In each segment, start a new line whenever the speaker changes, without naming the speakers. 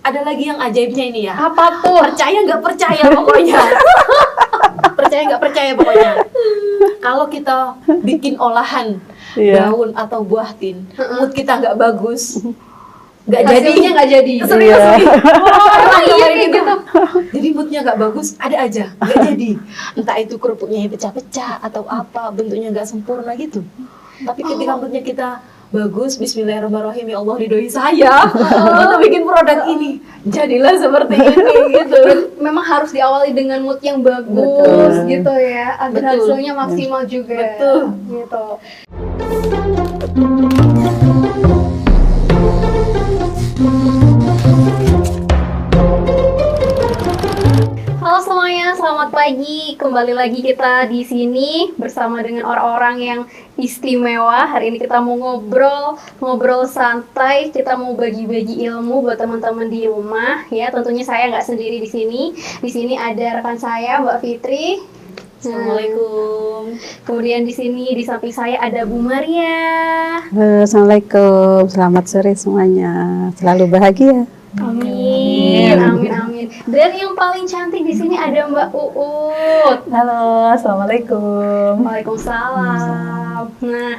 ada lagi yang ajaibnya ini ya.
Apa tuh?
Percaya nggak percaya pokoknya. Percaya nggak percaya pokoknya. Kalau kita bikin olahan daun atau buah tin, mood kita nggak bagus, nggak
Hasilnya nggak jadi.
Serius nih.
Emang iya kayak gitu.
Jadi moodnya nggak bagus, ada aja nggak jadi. Entah itu kerupuknya yang pecah-pecah atau apa, bentuknya nggak sempurna gitu. Tapi ketika moodnya kita bagus, Bismillahirrahmanirrahim, ya Allah ridhoi saya untuk bikin produk ini, jadilah seperti ini gitu.
Memang harus diawali dengan mood yang bagus.
Betul.
Gitu ya, agar
Betul.
hasilnya maksimal juga.
Betul.
Gitu. Halo semuanya, selamat pagi. Kembali lagi kita di sini bersama dengan orang-orang yang istimewa. Hari ini kita mau ngobrol santai. Kita mau bagi-bagi ilmu buat teman-teman di rumah. Ya, tentunya saya nggak sendiri di sini. Di sini ada rekan saya, Mbak Fitri.
Assalamualaikum.
Kemudian di sini di samping saya ada Bu Maria.
Halo, Assalamualaikum, selamat sore semuanya, selalu bahagia.
Amin, amin, amin. Dan yang paling cantik di sini ada Mbak Uut.
Halo, assalamualaikum.
Waalaikumsalam. Nah,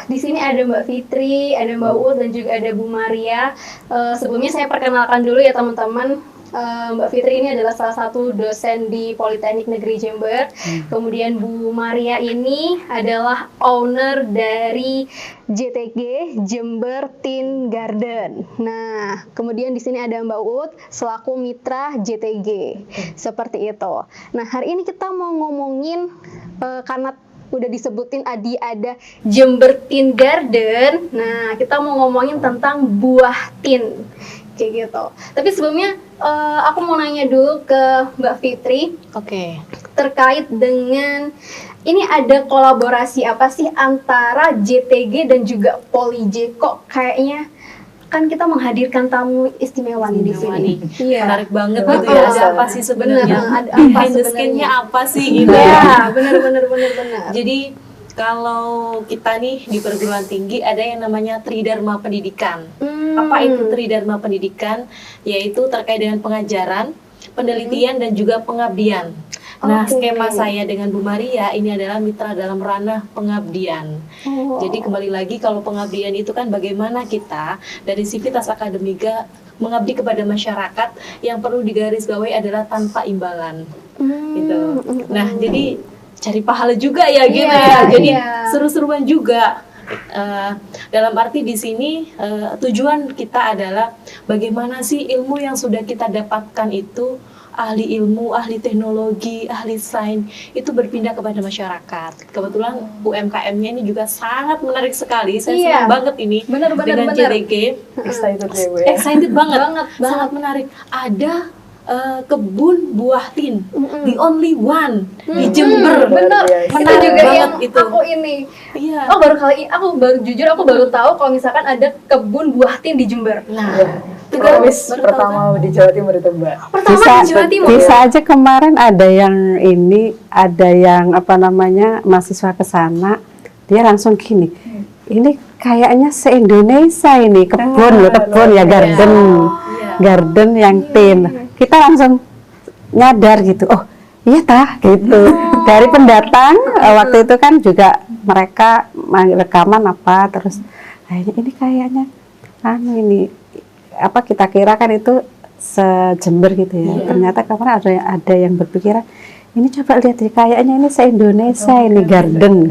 di sini ada Mbak Fitri, ada Mbak Uut, dan juga ada Bu Maria. Sebelumnya saya perkenalkan dulu ya teman-teman. Mbak Fitri ini adalah salah satu dosen di Politeknik Negeri Jember. Kemudian Bu Maria ini adalah owner dari JTG Jember Teen Garden. Nah, kemudian di sini ada Mbak Uut selaku mitra JTG. Seperti itu. Nah, hari ini kita mau ngomongin karena udah disebutin ada Jember Teen Garden. Nah, kita mau ngomongin tentang buah tin. Kayak gitu. Tapi sebelumnya aku mau nanya dulu ke Mbak Fitri.
Oke.
Terkait dengan ini ada kolaborasi apa sih antara JTG dan juga Polyj? Kok kayaknya kan kita menghadirkan tamu istimewa nih di sini. Iya.
Menarik banget gitu ya. Ada apa sih sebenarnya?
Bener, ada apa
Behind the
sebenarnya?
skin-nya apa sih gitu
Iya,
ya?
benar.
Jadi kalau kita nih di perguruan tinggi ada yang namanya Tridharma Pendidikan. Apa itu Tridharma Pendidikan? Yaitu terkait dengan pengajaran, penelitian, dan juga pengabdian. Nah,
Oke.
skema saya dengan Bu Maria ini adalah mitra dalam ranah pengabdian.
Oh.
Jadi kembali lagi kalau pengabdian itu kan bagaimana kita dari Sivitas Akademika mengabdi kepada masyarakat yang perlu digarisbawahi adalah tanpa imbalan. Gitu. Nah, jadi cari pahala juga ya gitu
Iya,
ya. Jadi
iya.
seru-seruan juga. Dalam arti di sini tujuan kita adalah bagaimana sih ilmu yang sudah kita dapatkan itu, ahli ilmu, ahli teknologi, ahli sains itu berpindah kepada masyarakat. Kebetulan UMKM-nya ini juga sangat menarik sekali. Saya
Iya.
senang banget ini
Bener.
dengan JTG.
Excited ya, Bu.
Excited banget,
Banget.
sangat menarik. Ada kebun buah tin, the only one di Jember.
Bener.
Luar biasa.
Itu
Menarik
juga
banget
yang
itu.
aku ini.
Iya.
Oh, aku baru tahu kalau misalkan ada kebun buah tin di Jember.
Nah, itu
Promis
baru tahu
pertama di Jawa Timur itu, Mbak.
Pertama di Jawa Timur.
Bisa aja kemarin ada yang apa namanya mahasiswa ke sana, dia langsung gini, ini kayaknya se-Indonesia ini kebun ya garden, garden yang tin. Kita langsung nyadar gitu, oh iya tah gitu. Dari pendatang waktu itu kan juga mereka rekaman apa terus, ini kayaknya ini apa kita kira kan itu se-Jember gitu ya. Ternyata kemarin ada yang berpikiran ini coba lihat deh, kayaknya ini se-Indonesia ini garden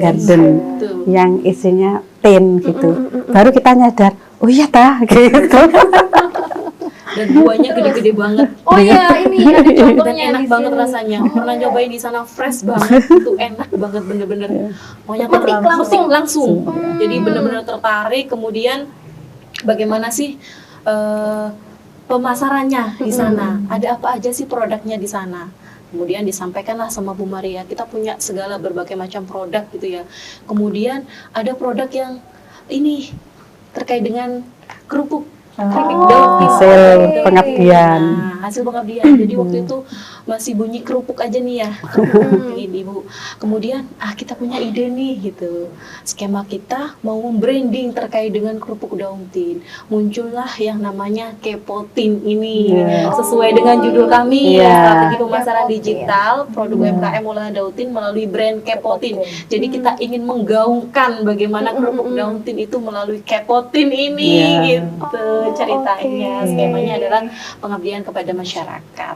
yang isinya tin gitu. Baru kita nyadar, oh iya tah gitu.
Dan buahnya gede-gede banget.
Oh iya, ini ada
Dan
contohnya
enak
di
banget
sini.
rasanya. Pernah nyobain di sana fresh banget, itu enak banget bener-bener. Pokoknya
Petik
langsung. Jadi bener-bener tertarik. Kemudian bagaimana sih pemasarannya di sana? Ada apa aja sih produknya di sana? Kemudian disampaikanlah sama Bu Maria, kita punya segala berbagai macam produk gitu ya. Kemudian ada produk yang ini terkait dengan keripik daun
hasil pengabdian.
Nah, hasil pengabdian. Jadi waktu itu masih bunyi kerupuk aja nih ya, kerupuk ini Bu. Kemudian kita punya ide nih gitu, skema kita mau membranding terkait dengan kerupuk daun tin. Muncullah yang namanya Kepotin ini, sesuai dengan judul kami, strategi pemasaran digital produk UMKM olahan daun tin melalui brand Kepotin. Jadi kita ingin menggaungkan bagaimana kerupuk daun tin itu melalui Kepotin ini, gitu ceritanya. Skemanya adalah pengabdian kepada masyarakat,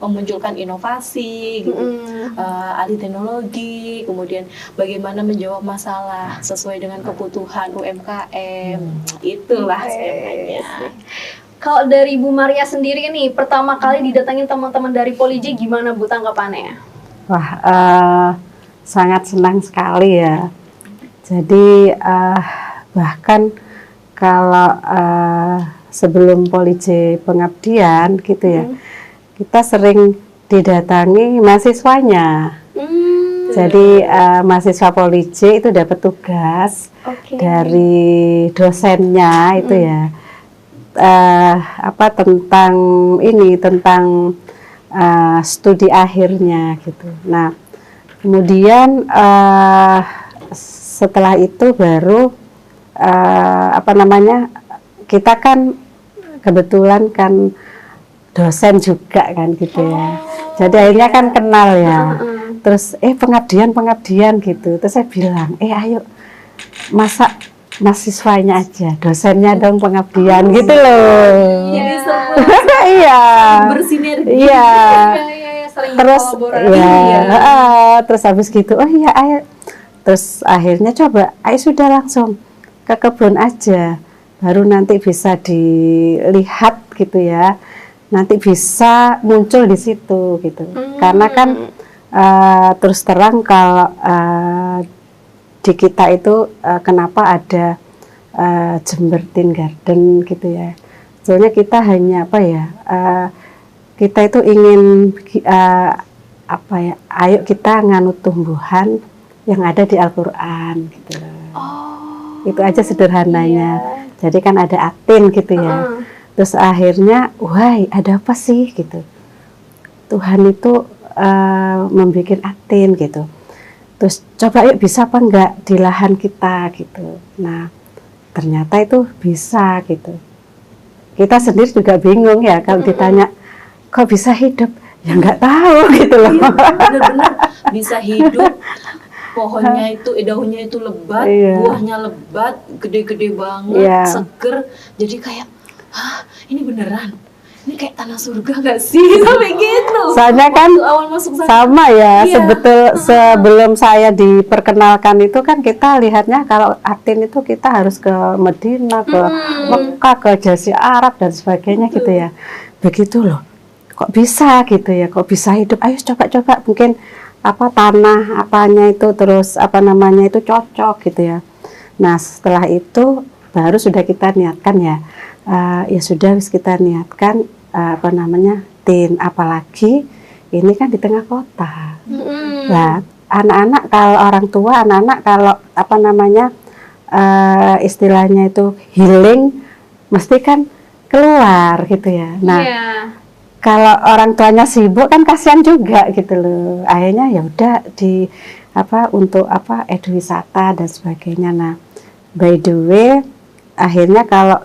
memunculkan inovasi, gitu, ahli teknologi, kemudian bagaimana menjawab masalah sesuai dengan kebutuhan UMKM, itulah skemanya.
Kalau dari Bu Maria sendiri nih, pertama kali didatangin teman-teman dari Poliji, gimana Bu tanggapannya?
Wah, sangat senang sekali ya. Jadi bahkan kalau sebelum Poliji pengabdian gitu ya, kita sering didatangi mahasiswanya. Jadi mahasiswa Poliji itu dapat tugas dari dosennya itu ya, tentang studi akhirnya gitu. Nah, kemudian setelah itu baru kita kan kebetulan kan dosen juga kan gitu ya. Jadi akhirnya kan kenal ya. Terus pengabdian gitu. Terus saya bilang, ayo masa mahasiswanya aja, dosennya dong pengabdian gitu loh.
Jadi
iya.
Bersinergi.
Iya. Terus terus habis gitu, ayo. Terus akhirnya coba, ayo sudah langsung ke kebun aja. Baru nanti bisa dilihat gitu ya. Nanti bisa muncul di situ gitu. Karena kan terus terang kalau di kita itu kenapa ada Jember Teen Garden gitu ya. Soalnya kita hanya kita itu ingin ayo kita nganut tumbuhan yang ada di Al-Qur'an gitu. Itu aja sederhananya. Jadi kan ada atin gitu ya. Terus akhirnya, wah ada apa sih gitu. Tuhan itu membuat atin gitu. Terus coba yuk bisa apa enggak di lahan kita gitu. Nah ternyata itu bisa gitu. Kita sendiri juga bingung ya kalau ditanya kok bisa hidup, ya nggak tahu gitu loh.
Iya, benar-benar bisa hidup. Pohonnya itu, daunnya itu lebat, buahnya lebat, gede-gede banget, seger. Jadi kayak, ini beneran? Ini kayak tanah surga nggak sih? Sampai gitu.
Soalnya kan
awal masuk sana,
sama ya, sebelum saya diperkenalkan itu kan kita lihatnya kalau atin itu kita harus ke Medina, ke Mekah, ke Jazirah Arab dan sebagainya gitu ya. Begitu loh. Kok bisa gitu ya? Kok bisa hidup? Ayo coba-coba mungkin tanah apanya itu terus itu cocok gitu ya. Nah setelah itu baru sudah kita niatkan ya, ya sudah kita niatkan tin, apalagi ini kan di tengah kota. Nah anak-anak kalau orang tua, anak-anak kalau istilahnya itu healing mesti kan keluar gitu ya. Nah kalau orang tuanya sibuk kan kasihan juga gitu loh. Akhirnya ya udah untuk eduwisata dan sebagainya. Nah, by the way, akhirnya kalau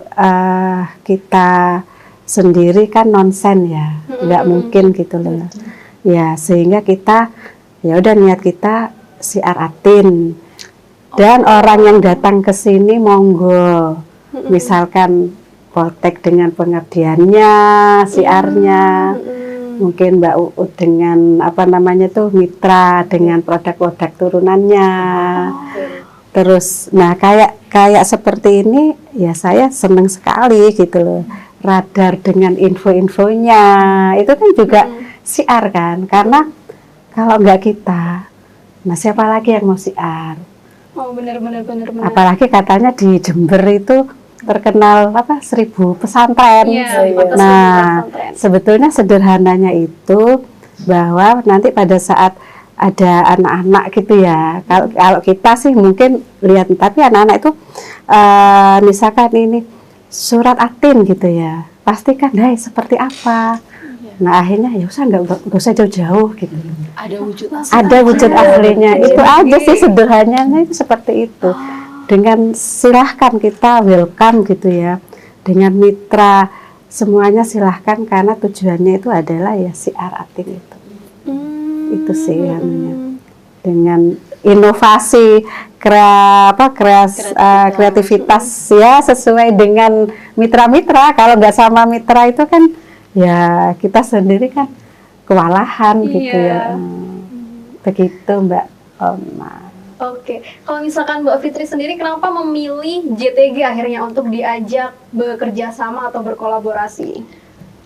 kita sendiri kan nonsen ya, nggak mungkin gitu loh. Ya sehingga kita ya udah niat kita siar atin. Dan orang yang datang ke sini monggo, misalkan Poltek dengan pengabdiannya, siarnya, mungkin Mbak Uut dengan mitra dengan produk-produk turunannya. Terus, nah kayak seperti ini, ya saya senang sekali gitu loh. Radar dengan info-infonya, itu kan juga siar kan, karena kalau nggak kita, nah siapa lagi yang mau siar?
Oh benar.
Apalagi katanya di Jember itu terkenal 1000 pesantren. Nah, sebetulnya sederhananya itu bahwa nanti pada saat ada anak-anak gitu ya. Kalau kita sih mungkin lihat, tapi anak-anak itu misalkan ini surat atin gitu ya. Pastikan seperti apa. Nah akhirnya ya usah nggak usah jauh-jauh gitu.
Ada wujud asli.
Ada wujud aslinya. Itu aja sih sederhananya itu seperti itu. Dengan silahkan kita welcome gitu ya. Dengan mitra semuanya silahkan karena tujuannya itu adalah ya siar ating itu. Itu sih namanya. Dengan inovasi kreativitas ya sesuai dengan mitra-mitra. Kalau nggak sama mitra itu kan ya kita sendiri kan kewalahan gitu ya. Begitu Mbak Oma.
Oke, kalau misalkan Mbak Fitri sendiri kenapa memilih JTG akhirnya untuk diajak bekerja sama atau berkolaborasi?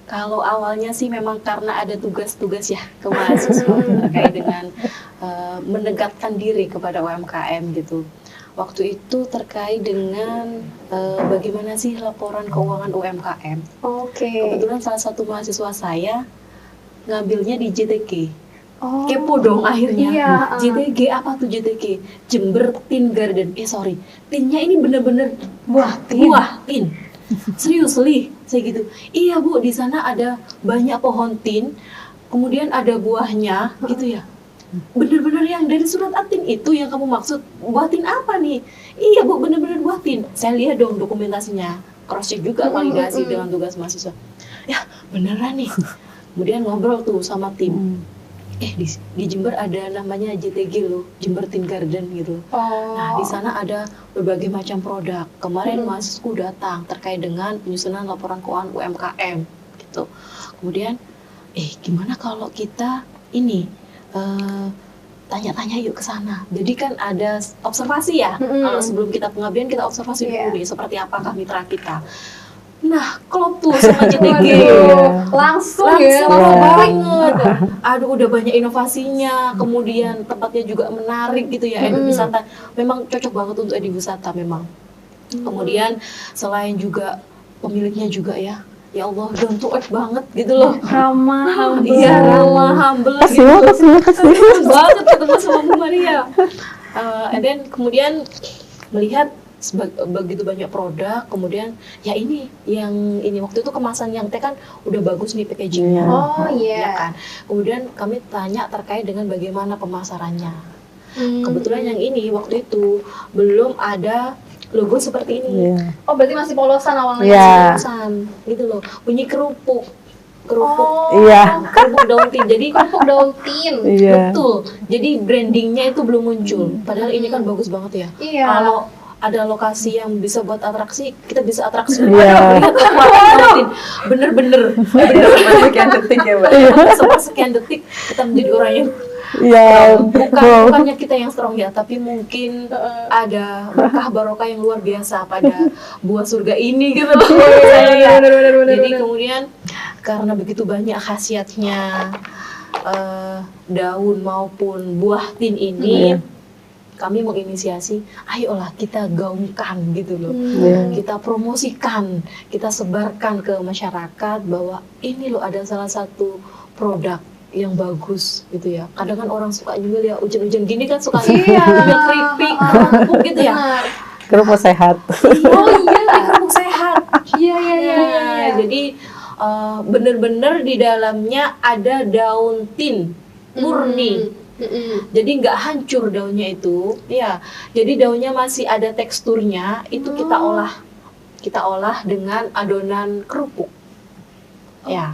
Kalau awalnya sih memang karena ada tugas-tugas ya ke mahasiswa terkait dengan mendekatkan diri kepada UMKM gitu. Waktu itu terkait dengan bagaimana sih laporan keuangan UMKM.
Oke.
Kebetulan salah satu mahasiswa saya ngambilnya di JTG.
Oh,
Kepo dong akhirnya.
iya,
JTG apa tuh JTG? Jember Tin Garden. Sorry, tinnya ini bener-bener buah tin. Serius li, saya gitu. Iya Bu, di sana ada banyak pohon tin, kemudian ada buahnya, gitu ya. Bener-bener yang dari surat at-tin itu yang kamu maksud, buah tin apa nih? Iya Bu, bener-bener buah tin. Saya lihat dong dokumentasinya, cross check juga validasi dengan tugas mahasiswa. Ya beneran nih. Kemudian ngobrol tuh sama tim. Di Jember ada namanya JTG loh, Jember Tin Garden gitu. Nah di sana ada berbagai macam produk. Kemarin mahasiswaku datang terkait dengan penyusunan laporan keuangan UMKM gitu. Kemudian gimana kalau kita ini tanya-tanya yuk ke sana. Jadi kan ada observasi ya. Kalau sebelum kita pengabdian kita observasi dulu nih seperti apakah mitra kita. Nah, klop tuh sama JTG.
Langsung
banget. Aduh, udah banyak inovasinya. Kemudian tempatnya juga menarik gitu ya. Wisata memang cocok banget untuk wisata memang. Kemudian selain juga pemiliknya juga ya Allah down to earth banget gitu loh.
Ramah, humble.
Iya, ramah, humble gitu. Kasih banget ketemu sama Bu Maria. And then kemudian melihat begitu banyak produk, kemudian ya ini waktu itu kemasan yang teh kan udah bagus nih packagingnya. Ya kan. Kemudian kami tanya terkait dengan bagaimana pemasarannya. Kebetulan yang ini waktu itu belum ada logo seperti ini.
Oh berarti masih polosan awalnya?
Polosan gitu loh. Bunyi kerupuk.
Kerupuk
daun tin. Jadi
kerupuk daun tin.
Betul. Jadi brandingnya itu belum muncul. Padahal ini kan bagus banget ya. Kalau ada lokasi yang bisa buat atraksi, kita bisa atraksi. Lihat bener-bener
sekian detik ya Mbak.
Sampai sekian detik kita menjadi orang yang bukannya kita yang strong ya, tapi mungkin ada berkah barokah yang luar biasa pada buah surga ini gitu loh. Jadi kemudian karena begitu banyak khasiatnya daun maupun buah tin ini, kami menginisiasi, ayolah kita gaungkan gitu loh, kita promosikan, kita sebarkan ke masyarakat bahwa ini loh ada salah satu produk yang bagus gitu ya. Kadang kan orang suka juga ya hujan-hujan gini kan suka keripik, kerupuk gitu ya.
Kerupuk sehat.
Kerupuk sehat. Iya. Jadi bener-bener di dalamnya ada daun tin murni. Jadi nggak hancur daunnya itu, ya. Jadi daunnya masih ada teksturnya. Itu kita olah dengan adonan kerupuk. Ya,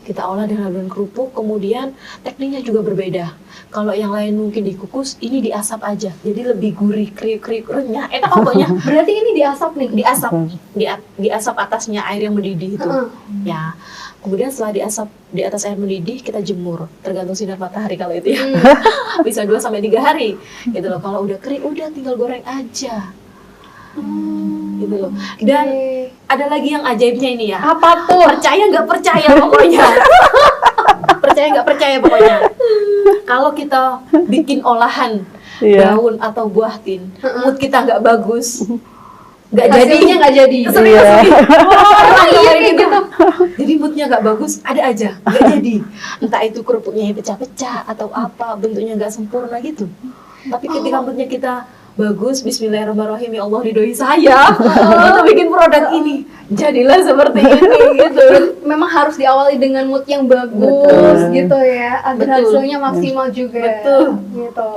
kita olah dengan adonan kerupuk. Kemudian tekniknya juga berbeda. Kalau yang lain mungkin dikukus, ini diasap aja. Jadi lebih gurih, kriuk-kriuk, renyah, enak pokoknya.
Berarti ini diasap nih?
Diasap atasnya air yang mendidih itu. Ya. Kemudian setelah diasap di atas air mendidih, kita jemur. Tergantung sinar matahari kalau itu ya. Bisa 2-3 hari. Gitu loh. Kalau udah kering, udah tinggal goreng aja. Gitu loh. Dan ada lagi yang ajaibnya ini ya.
Apa tuh?
Percaya nggak percaya pokoknya. Percaya nggak percaya pokoknya. Kalau kita bikin olahan daun atau buah tin, mood kita nggak bagus,
hasilnya nggak jadi.
Kayak gitu. Jadi moodnya nggak bagus, ada aja nggak jadi. Entah itu kerupuknya yang pecah-pecah atau apa, bentuknya nggak sempurna gitu. Tapi ketika moodnya kita bagus, bismillahirrahmanirrahim, ya Allah ridhoi saya untuk bikin produk ini, jadilah seperti ini gitu.
Memang harus diawali dengan mood yang bagus
Betul.
gitu ya, agar
Betul.
hasilnya maksimal juga.
Betul.
Gitu.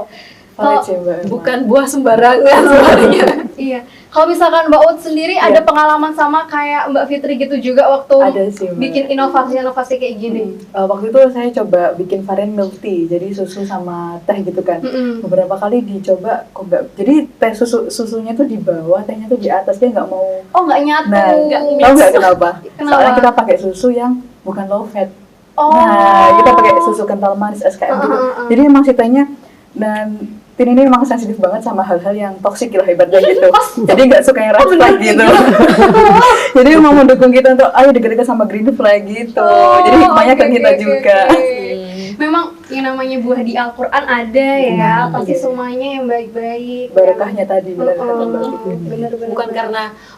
Valid
Kalau
sih, Mbak.
Bukan buah sembarangan sebenarnya.
iya, kalau misalkan Mbak Ut sendiri ada pengalaman sama kayak Mbak Fitri gitu juga waktu
Ada sih, Mbak.
bikin inovasi-inovasi kayak gini.
Waktu itu saya coba bikin varian milk tea, jadi susu sama teh gitu kan.
Mm-mm.
Beberapa kali dicoba kok nggak, jadi teh susunya tuh di bawah, tehnya tuh di atas, dia nggak mau.
Oh, nggak nyatu.
Nah,
nggak
tahu nggak kenapa?
Kenapa?
Soalnya kita pakai susu yang bukan low fat.
Oh.
Nah, kita pakai susu kental manis SKM gitu. Jadi emang si tehnya dan tin ini memang sensitif banget sama hal-hal yang toksik lah ibaratnya gitu. Jadi nggak suka yang red flag gitu. Jadi emang mendukung kita untuk ayo deket-deket sama green flag gitu. Jadi hikmahnya ke
oke,
kita
oke,
juga.
oke. Memang yang namanya buah di Al-Quran ada ya, pasti
iya.
semuanya yang baik-baik.
Barokahnya tadi benar kata Mbak
Oh,
Fitri.
bener-bener.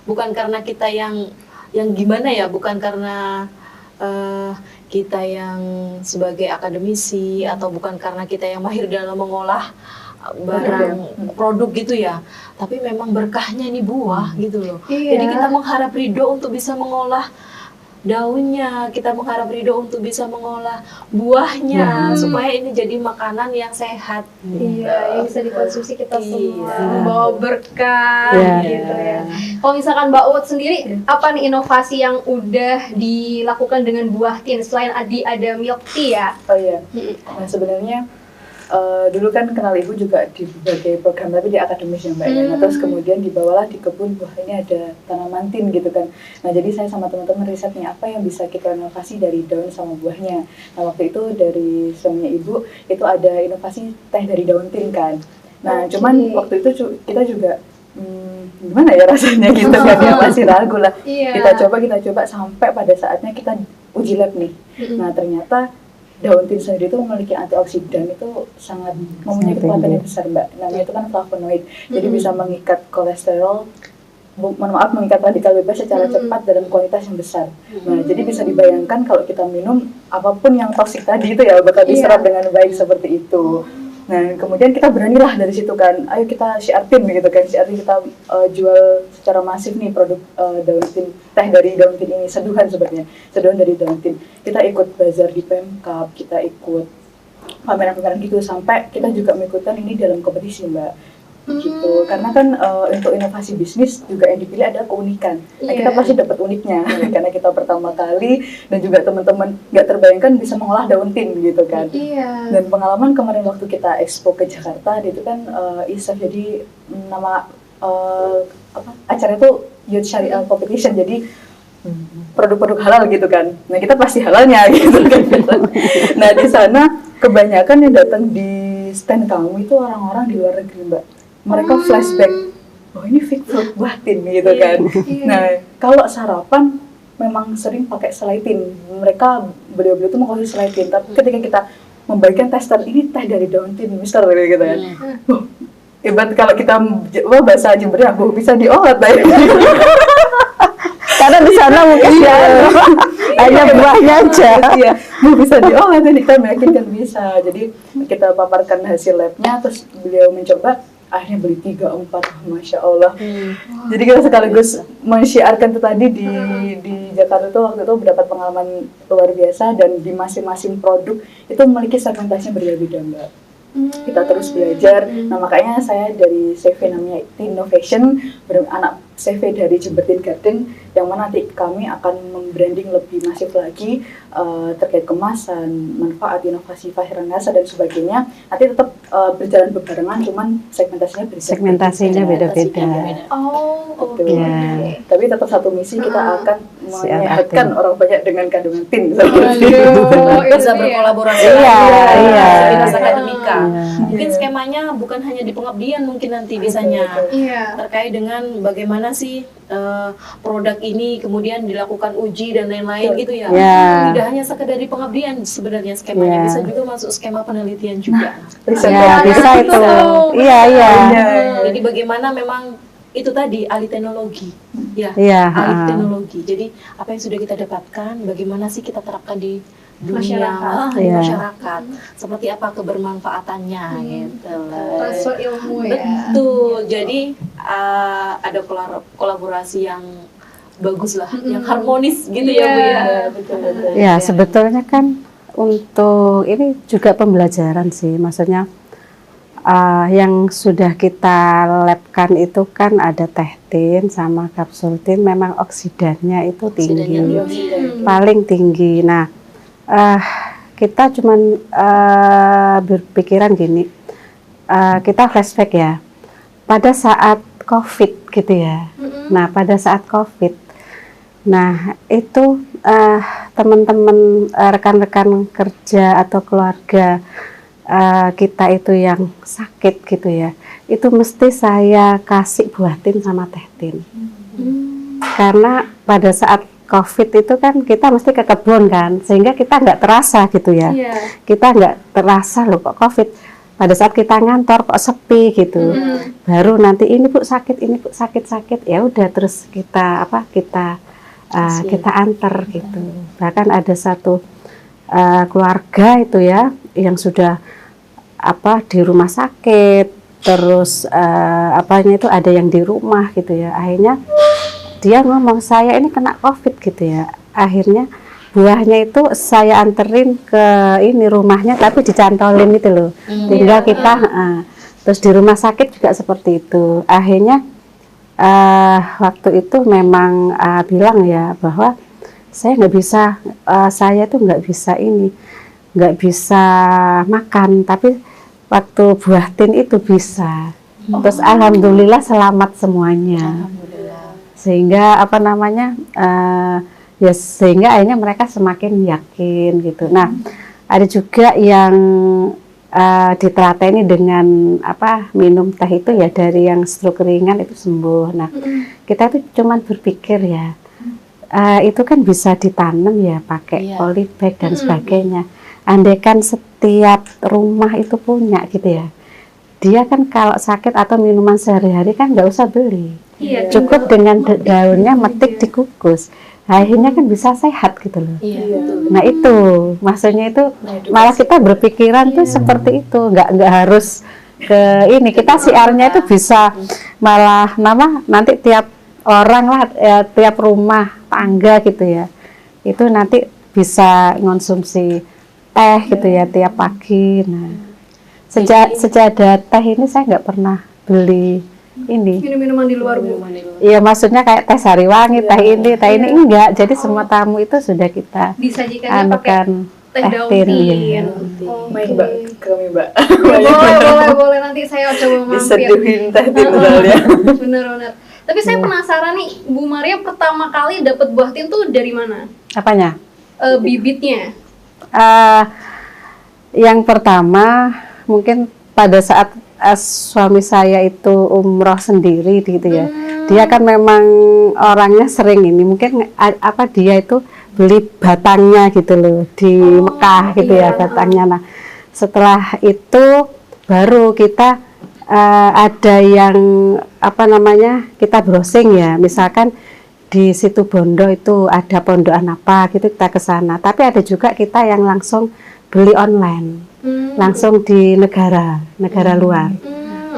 bukan karena kita yang gimana ya, bukan karena kita yang sebagai akademisi atau bukan karena kita yang mahir dalam mengolah barang produk gitu ya, tapi memang berkahnya nih buah gitu loh.
Iya.
Jadi kita mengharap ridho untuk bisa mengolah daunnya, kita mengharap ridho untuk bisa mengolah buahnya supaya ini jadi makanan yang sehat.
Iya, yang bisa dikonsumsi kita
Iya.
semua, membawa berkah
Iya.
gitu ya. Kalau misalkan Mbak Ut sendiri, apa nih inovasi yang udah dilakukan dengan buah tin selain ada milk tea ya?
Oh iya. Nah sebenarnya dulu kan kenal ibu juga di berbagai program tapi di akademis ya Mbak ya. Nah, terus kemudian dibawalah di kebun, wah ini ada tanaman tin gitu kan. Nah jadi saya sama teman-teman riset nih apa yang bisa kita inovasi dari daun sama buahnya. Nah waktu itu dari suaminya ibu itu ada inovasi teh dari daun tin kan. Nah cuman waktu itu kita juga gimana ya rasanya gitu kan ya, masih ragu lah.
Iya.
Kita coba sampai pada saatnya kita uji lab nih. Nah ternyata daun tin sendiri itu memiliki antioksidan itu sangat mempunyai kekuatan yang besar Mbak. Namanya itu kan flavonoid. Jadi bisa mengikat kolesterol, mengikat radikal bebas secara cepat dalam kuantitas yang besar. Nah, jadi bisa dibayangkan kalau kita minum apapun yang toksik tadi itu ya bakal diserap dengan baik seperti itu. Nah, kemudian kita beranilah dari situ kan, ayo kita syiatin gitu kan, syiatin kita jual secara masif nih produk daun tin, teh dari daun tin ini, seduhan sebenarnya, seduhan dari daun tin. Kita ikut bazar di Pemkab, kita ikut pameran-pameran gitu, sampai kita juga mengikutan ini dalam kompetisi Mbak. Gitu, karena kan untuk inovasi bisnis juga yang dipilih adalah keunikan. Nah, kita pasti dapat uniknya karena kita pertama kali dan juga teman-teman nggak terbayangkan bisa mengolah daun tin gitu kan.
Iya.
Dan pengalaman kemarin waktu kita expo ke Jakarta itu kan ISAF, jadi nama acara itu Youth Syariah Competition, jadi produk-produk halal gitu kan. Nah kita pasti halalnya gitu kan. Nah di sana kebanyakan yang datang di stand kamu itu orang-orang di luar negeri Mbak. Mereka flashback, oh ini fig fruit buah tin gitu kan. Nah kalau sarapan memang sering pakai selai tin. Mereka beliau-beliau itu mengkonsumsi selai tin. Tapi ketika kita membagikan tester, ini teh dari daun tin, mister gitu kan. Ibarat kalau kita bahasa Jembernya, bisa diolah teh.
Karena di sana mungkin ya hanya buahnya aja.
Iya, bisa diolah dan kita meyakinkan bisa. Jadi kita paparkan hasil labnya, terus beliau mencoba, akhirnya beli 3-4, Masya Allah. Jadi kita sekaligus mensyiarkan itu tadi di Jakarta tuh waktu itu mendapat pengalaman luar biasa, dan di masing-masing produk itu memiliki segmentasinya berbeda-beda Mbak. Kita terus belajar. Nah makanya saya dari CV namanya Innovation, anak CV dari Jember Tin Garden, yang mana nanti kami akan membranding lebih masif lagi terkait kemasan, manfaat, inovasi, varian rasa dan sebagainya. Nanti tetap berjalan bebarengan, cuman segmentasinya berbeda.
Segmentasinya beda-beda.
Oh, oke.
Betul.
Ya.
Tapi tetap satu misi, kita akan menyehatkan orang banyak dengan kandungan tin.
Aduh,
Bisa
itu dia.
berkolaborasi.
Iya, iya.
Dinas akademika.
Iya.
Mungkin skemanya bukan hanya di pengabdian, mungkin nanti bisanya
Iya.
terkait dengan bagaimana sih produk ini kemudian dilakukan uji dan lain-lain gitu ya.
Ya.
Tidak hanya sekedar di pengabdian sebenarnya skemanya,
Ya.
bisa juga masuk skema penelitian juga.
Riset
Ya, bisa itu. Iya, iya.
Jadi bagaimana memang itu tadi alih teknologi, ya,
Iya,
alih
ha.
teknologi. Jadi apa yang sudah kita dapatkan, bagaimana sih kita terapkan di dunia
Masyarakat.
di
Iya.
masyarakat. Seperti apa kebermanfaatannya gitu loh.
Transfer ilmu ya.
Betul. Jadi ada kolaborasi yang bagus lah, yang harmonis gitu ya Bu ya.
Betul.
Ya, sebetulnya kan untuk ini juga pembelajaran sih, maksudnya yang sudah kita labkan itu kan ada teh tin sama kapsul tin, memang oksidannya itu tinggi,
Oksidannya
paling tinggi. Nah, kita cuman berpikiran gini, kita flashback ya, pada saat COVID gitu ya. Nah, pada saat COVID, nah itu teman-teman rekan-rekan kerja atau keluarga kita itu yang sakit gitu ya, itu mesti saya kasih buah tin sama teh tin. Karena pada saat COVID itu kan kita mesti ke kebun kan, sehingga kita nggak terasa gitu ya.
Iya.
Kita nggak terasa loh kok COVID. Pada saat kita ngantor kok sepi gitu. Baru nanti ini Bu sakit, ini Bu sakit, ya udah terus kita kita antar gitu. Bahkan ada satu keluarga itu ya yang sudah di rumah sakit, terus apanya itu ada yang di rumah gitu ya. Akhirnya dia ngomong, saya ini kena COVID gitu ya. Akhirnya buahnya itu saya anterin ke ini rumahnya, tapi dicantolin itu loh. Tinggal kita terus di rumah sakit juga seperti itu. Akhirnya waktu itu memang bilang ya bahwa saya nggak bisa, saya tuh nggak bisa makan, tapi waktu buah tin itu bisa. Terus alhamdulillah selamat semuanya. Sehingga sehingga akhirnya mereka semakin yakin gitu. Nah, ada juga yang ditelateni dengan minum teh itu ya, dari yang stroke ringan itu sembuh. Nah, kita tuh cuman berpikir ya, itu kan bisa ditanam ya pakai polybag dan sebagainya. Andaikan setiap rumah itu punya gitu ya, dia kan kalau sakit atau minuman sehari-hari kan nggak usah beli.
Iya,
Cukup dengan daunnya metik dikukus, akhirnya kan bisa sehat gitu loh. Nah itu maksudnya itu malah kita berpikiran tuh seperti itu, nggak harus ke ini, kita siarnya itu bisa malah nanti tiap orang lah, tiap rumah tangga gitu ya, itu nanti bisa ngonsumsi teh gitu ya tiap pagi. Nah sejak ada teh ini saya nggak pernah beli ini
minum-minuman di luar Bu.
iya, maksudnya kayak teh sariwangi, teh ini enggak. Jadi semua tamu itu sudah kita
Disajikannya pakai
anukan
teh daun
tin,
tin.
iya.
Main Mbak, kami Mbak.
Boleh nanti saya coba mampir.
Diseduhin teh tin soalnya.
Bener. Tapi saya penasaran nih, Bu Maria pertama kali dapat buah tin tuh dari mana?
Apanya?
Bibitnya.
Yang pertama mungkin pada saat suami saya itu umroh sendiri gitu ya. Dia kan memang orangnya sering ini, mungkin dia itu beli batangnya gitu loh di Mekah gitu ya, batangnya. Nah, setelah itu baru kita ada yang kita browsing ya, misalkan di situ Bondo itu ada pondokan apa gitu, kita ke sana. Tapi ada juga kita yang langsung beli online, langsung di negara luar.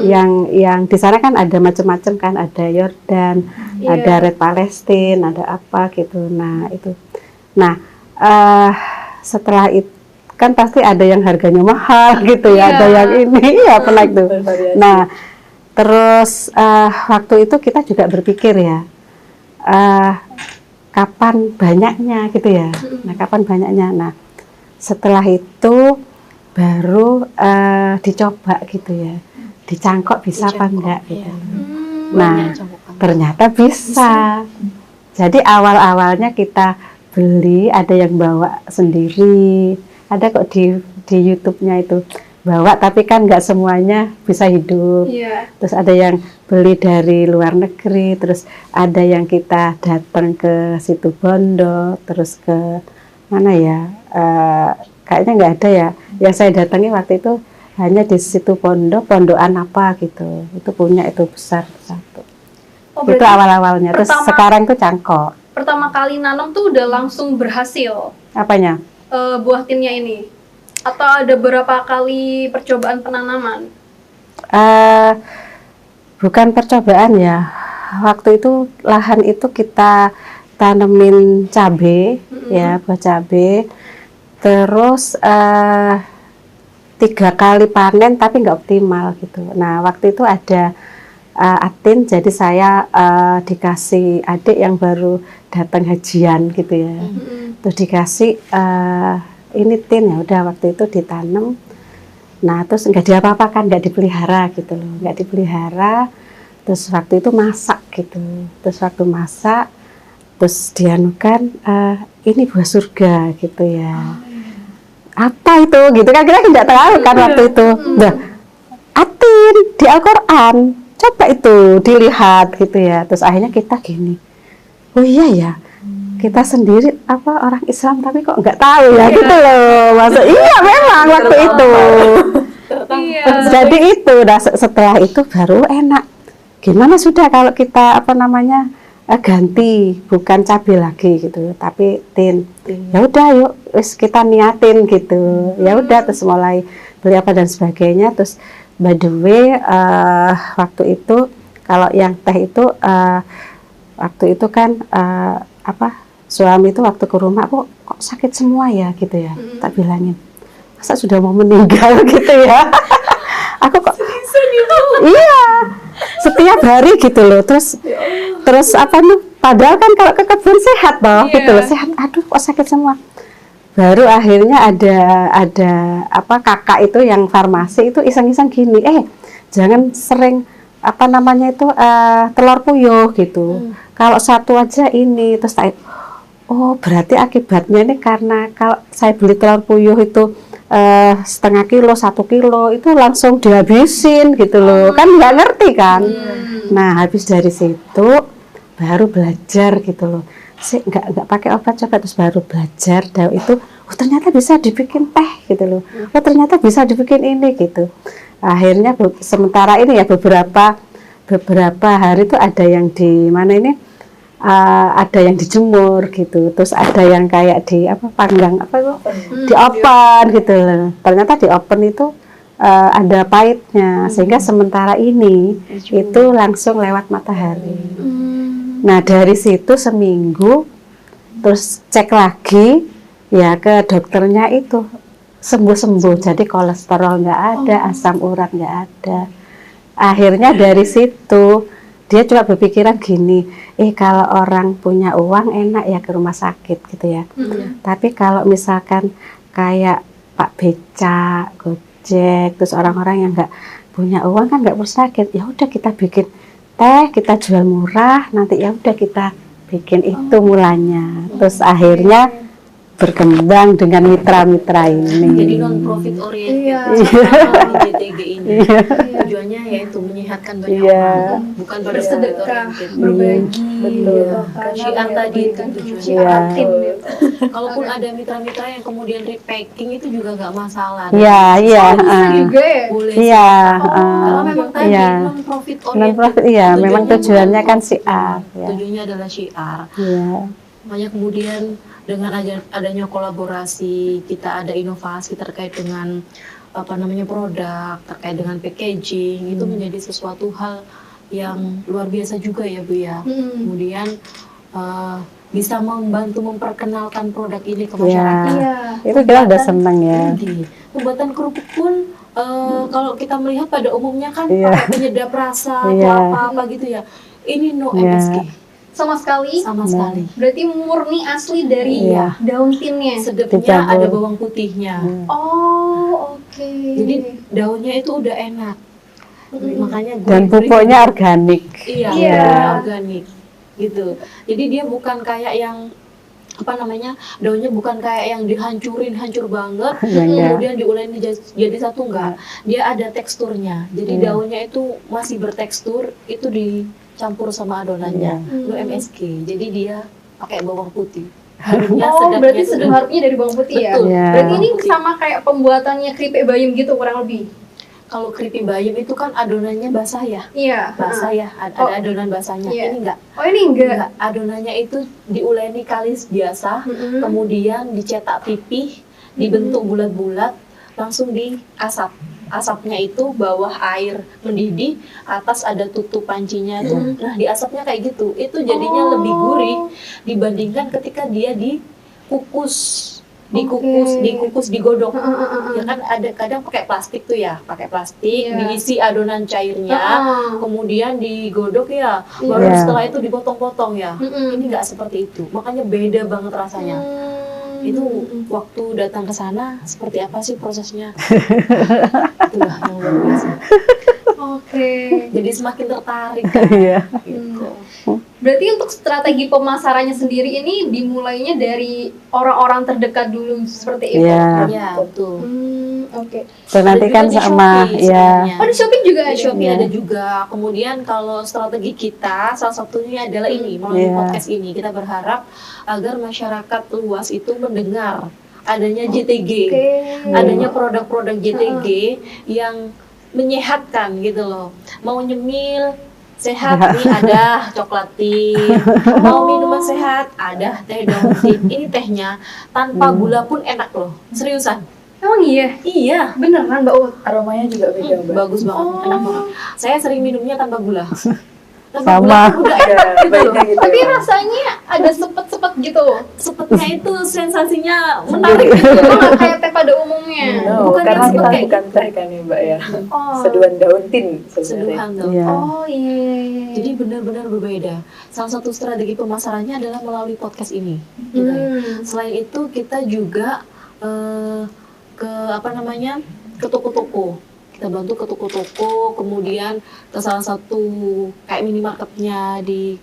Yang di sana kan ada macam-macam kan, ada Yordan, ada Red Palestine, ada apa gitu. Nah itu, setelah itu kan pasti ada yang harganya mahal gitu ya, ada yang ini ya pernah itu. Nah terus waktu itu kita juga berpikir ya, kapan banyaknya gitu ya. Nah kapan banyaknya. Nah setelah itu baru dicoba gitu ya, dicangkok bisa apa enggak gitu. Nah ternyata bisa. Jadi awal-awalnya kita beli, ada yang bawa sendiri, ada kok di YouTube-nya itu bawa, tapi kan nggak semuanya bisa hidup. Terus ada yang beli dari luar negeri, terus ada yang kita datang ke situ Bondo, terus ke mana ya, kayaknya nggak ada ya. Yang saya datangi waktu itu hanya di situ pondokan apa gitu, itu punya, itu besar satu. Itu awal-awalnya. Terus sekarang tuh cangkok.
Pertama kali nanam tuh udah langsung berhasil.
Apanya?
buah tinnya ini? Atau ada berapa kali percobaan penanaman?
Bukan percobaan ya. Waktu itu lahan itu kita tanemin cabe, ya buah cabe. Terus 3 kali panen tapi nggak optimal gitu. Nah waktu itu ada Atin, jadi saya dikasih adik yang baru datang hajian gitu ya. Terus dikasih ini tin, ya udah waktu itu ditanam. Nah terus nggak diapa-apakan, nggak dipelihara gitu loh, nggak dipelihara. Terus waktu itu masak gitu. Terus waktu masak, terus dianukan ini buah surga gitu ya. Apa itu gitu kan, kita tidak tahu kan waktu itu. Nah, Atin di Al-Quran coba itu dilihat gitu ya. Terus akhirnya kita gini, oh iya ya, kita sendiri apa orang Islam tapi kok nggak tahu ya gitu loh. Masa iya memang waktu itu. Jadi itu setelah itu baru enak. Gimana sudah kalau kita apa namanya ganti, bukan cabai lagi gitu, tapi tin. Ya udah yuk wis kita niatin gitu. Ya udah terus mulai beli apa dan sebagainya. Terus by the way waktu itu kalau yang teh itu waktu itu kan apa suami itu waktu ke rumah kok sakit semua ya gitu ya. Tak bilangin masa sudah mau meninggal gitu ya. Aku kok iya setiap hari gitu loh. Terus apa nih, padahal kan kalau ke kebun sehat toh gitu loh, sehat. Aduh kok sakit semua. Baru akhirnya ada apa kakak itu yang farmasi itu iseng-iseng gini, jangan sering apa namanya itu telur puyuh gitu. Kalau satu aja ini. Terus saya, oh berarti akibatnya ini karena kalau saya beli telur puyuh itu setengah kilo, 1 kilo itu langsung dihabisin gitu loh, kan nggak ngerti kan. Nah habis dari situ baru belajar gitu loh, nggak pakai obat coba, terus baru belajar daun itu, oh ternyata bisa dibikin teh gitu loh, oh ternyata bisa dibikin ini gitu. Akhirnya sementara ini ya beberapa hari itu ada yang di mana ini ada yang dijemur gitu, terus ada yang kayak di apa panggang apa itu di oven gitu loh. Ternyata di oven itu ada pahitnya, sehingga sementara ini itu langsung lewat matahari. Nah dari situ seminggu terus cek lagi ya ke dokternya, itu sembuh, jadi kolesterol nggak ada, asam urat nggak ada. Akhirnya dari situ dia cuma berpikiran gini, kalau orang punya uang enak ya ke rumah sakit gitu ya. Tapi kalau misalkan kayak Pak Becak, Gojek, terus orang-orang yang nggak punya uang kan nggak perlu sakit, ya udah kita bikin teh, kita jual murah, nanti ya udah kita bikin itu mulanya. Terus akhirnya berkembang dengan mitra-mitra ini.
Jadi non-profit oriented JTG ini. Tujuannya yaitu menyehatkan banyak orang, bukan pada
bersedekah,
oriented.
berbagi.
Betul. Syiar tadi itu tujuannya. Kalaupun ada mitra-mitra yang kemudian repacking itu juga nggak masalah.
Iya.
Bisa juga ya?
Boleh.
Iya.
Kalau memang tadi non-profit oriented.
Non-profit iya, memang tujuannya kan syiar.
Tujuannya adalah syiar.
Iya.
Makanya kemudian dengan adanya kolaborasi, kita ada inovasi terkait dengan apa namanya produk, terkait dengan packaging, itu menjadi sesuatu hal yang luar biasa juga ya Bu ya. Kemudian bisa membantu memperkenalkan produk ini ke masyarakat.
Itu kita udah seneng ya.
Pembuatan kerupuk pun kalau kita melihat pada umumnya kan pakai penyedap rasa atau apa-apa gitu ya. Ini no MSG.
Sama sekali?
Sama sekali.
Berarti murni asli dari daun tinnya?
Sedapnya ada bawang putihnya.
Oh, oke.
Jadi daunnya itu udah enak. Makanya
dan pupuknya organik.
Iya, organik. Gitu. Jadi dia bukan kayak yang apa namanya, daunnya bukan kayak yang dihancurin hancur banget, kemudian diuleni jadi satu, enggak. Dia ada teksturnya. Jadi daunnya itu masih bertekstur, itu dicampur sama adonannya. No MSG. Jadi dia pakai bawang putih.
Berarti harupnya dari bawang putih. Betul, ya? Berarti ini sama kayak pembuatannya keripik bayam gitu kurang lebih?
kalau keripik bayam itu kan adonannya basah ya.
Iya.
Basah ya, ada adonan basahnya.
Iya.
Ini enggak.
Oh ini enggak.
Enggak, adonannya itu diuleni kalis biasa, kemudian dicetak pipih, dibentuk bulat-bulat, langsung diasap. Asapnya itu bawah air mendidih, atas ada tutup pancinya tuh. Nah, diasapnya kayak gitu. Itu jadinya lebih gurih dibandingkan ketika dia dikukus. Dikukus, digodok. Ya kan ada kadang pakai plastik tuh ya, pakai plastik,
Iya.
diisi adonan cairnya, kemudian digodok ya, baru
Iya.
setelah itu dipotong-potong ya. Ini nggak seperti itu, makanya beda banget rasanya. Itu waktu datang ke sana seperti apa sih prosesnya? Itulah yang luar biasa.
Oke.
Jadi semakin tertarik kan.
Iya.
Gitu.
Berarti untuk strategi pemasarannya sendiri ini dimulainya dari orang-orang terdekat dulu seperti itu.
Iya.
Ya, betul.
Oke.
Dan nanti
Ada
kan
juga di
sama
Shopee
ya.
sebenarnya.
Oh di Shopee juga
Di
ada.
Shopee
Iya.
ada juga. Kemudian kalau strategi kita salah satunya adalah ini melalui
Iya.
podcast ini kita berharap agar masyarakat luas itu mendengar adanya JTG,
Oke.
adanya produk-produk JTG yang menyehatkan gitu loh. Mau nyemil sehat nih ada coklat tin, mau minuman sehat ada teh daun tin. Ini tehnya tanpa gula pun enak loh, seriusan.
Emang iya?
Iya,
Beneran Mbak Ut?
Aromanya juga beda, Mbak.
bagus banget, enak banget. Saya sering minumnya tanpa gula. Tanpa
Sama.
gula tuh udah enak
Ada
gitu loh.
baiknya gitu.
Tapi
ya.
rasanya ada sepet-sepet gitu.
Sepetnya itu sensasinya menarik gitu.
Oh nggak kayak teh pada umumnya.
No,
Bukan
karena
yang
kita
kayak
bukan teh kan ya, Mbak ya.
Oh.
Seduhan daun tin sebenarnya.
Seduhan tuh.
Iya.
Oh iya.
Jadi benar-benar berbeda. Salah satu strategi pemasarannya adalah melalui podcast ini. Gitu ya. Selain itu kita juga ke ke toko-toko. Kita bantu ke toko-toko, kemudian ke salah satu kayak minimarketnya di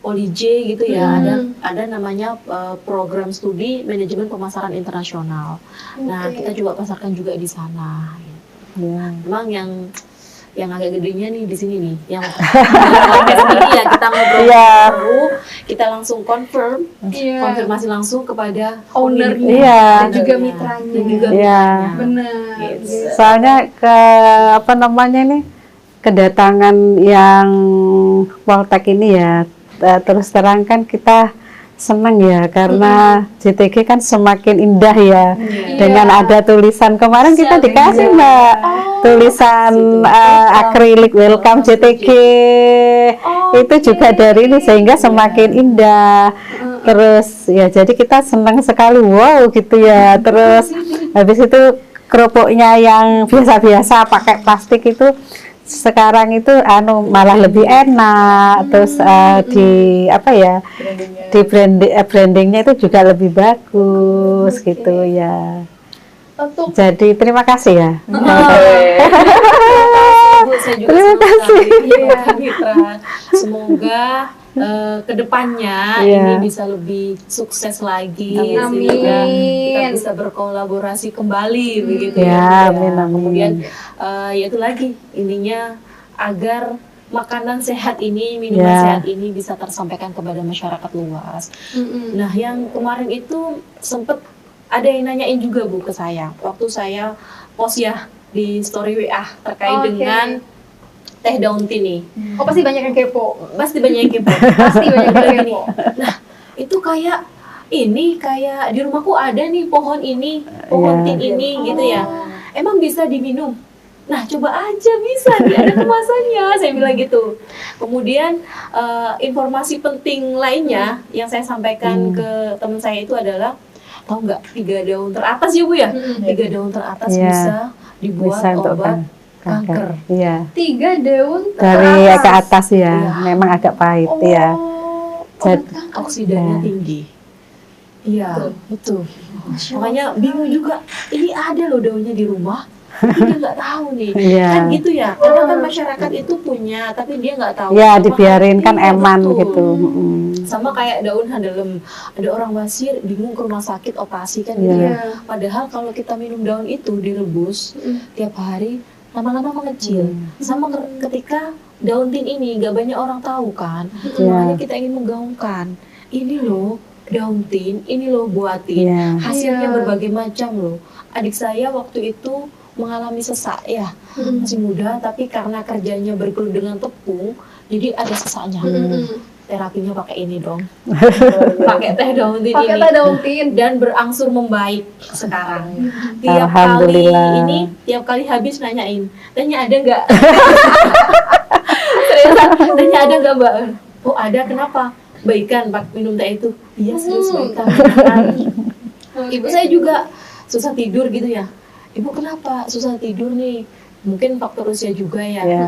OLIJ gitu ya. Ada namanya program studi manajemen pemasaran internasional. Nah, kita juga pasarkan juga di sana.
Iya.
Memang yang agak gedenya nih di sini nih, yang podcast ini ya kita ngobrol
Iya.
baru, kita langsung
Iya.
konfirmasi langsung kepada
Ownernya.
Iya.
Dan juga mitranya.
Dan juga
Iya.
mitranya.
Benar.
Gitu.
Soalnya kedatangan yang Waltek ini ya, terus terang kan kita senang ya karena JTG kan semakin indah ya. Dengan ada tulisan kemarin kita dikasih Mbak tulisan akrilik welcome JTG. Itu juga dari ini sehingga semakin indah. Terus ya jadi kita senang sekali, wow gitu ya. Terus habis itu kerupuknya yang biasa-biasa pakai plastik itu sekarang itu malah lebih enak. Terus di brandingnya itu juga lebih bagus gitu ya.
Untuk
Jadi terima kasih ya.
Bu, saya juga
Terima
senang
kasih.
sekali ya, mitra. Semoga kedepannya
Iya.
ini bisa lebih sukses lagi,
Amin.
sehingga kita bisa berkolaborasi kembali begitu
Ya,
Bu,
amin, amin.
Kemudian ya itu lagi intinya agar makanan sehat ini, minuman
Ya.
sehat ini bisa tersampaikan kepada masyarakat luas. Nah, yang kemarin itu sempet ada yang nanyain juga Bu ke saya waktu saya post ya di story WA terkait
Oke.
dengan teh daun tin nih.
Oh pasti banyak yang kepo.
Pasti banyak yang kepo.
Pasti banyak yang
Bilang
kepo.
gini, nah itu kayak di rumahku ada nih pohon ini, pohon
Iya.
tin ini gitu ya. Emang bisa diminum? Nah coba aja bisa, ada kemasannya, saya bilang gitu. Kemudian informasi penting lainnya yang saya sampaikan ke teman saya itu adalah, tahu nggak 3 daun teratas ya Bu ya? 3 daun teratas
Iya.
bisa dibuat
Bisa untuk
obat kanker.
Iya.
3 daun
Dari
teratas.
ke atas ya,
Iya.
memang agak pahit
Oh,
ya.
obat
Jadi-
kanker.
Oksidannya
Iya.
tinggi. Iya, betul. Makanya bingung juga, ini ada loh daunnya di rumah, tapi dia nggak tahu nih.
Iya.
Kan gitu ya, kadang kan masyarakat itu punya, tapi dia nggak tahu.
Ya
Sama
dibiarin kan
iya,
eman
betul.
gitu.
Sama kayak daun handelem, ada orang wasir bingung ke rumah sakit operasi kan gitu
Iya.
ya. Padahal kalau kita minum daun itu direbus tiap hari, lama-lama mengecil. Sama ketika daun tin ini nggak banyak orang tahu kan,
Iya.
makanya kita ingin menggaungkan. Ini loh daun tin, ini loh buatin.
Iya.
Hasilnya
Iya.
berbagai macam loh. Adik saya waktu itu mengalami sesak ya, masih muda tapi karena kerjanya bergelut dengan tepung, jadi ada sesaknya. Terapinya pakai ini dong, pakai teh daun tin
Pakai
ini.
teh daun tin.
Dan berangsur membaik sekarang. Tiap kali
Alhamdulillah.
ini, tiap kali habis nanyain, tehnya ada nggak? Seriusan, tehnya ada nggak Mbak? Oh ada, kenapa? Baikan Pak minum teh itu. Iya serius baikan. Ibu saya juga susah tidur gitu ya. Ibu kenapa susah tidur nih? Mungkin faktor usia juga ya.
Ya.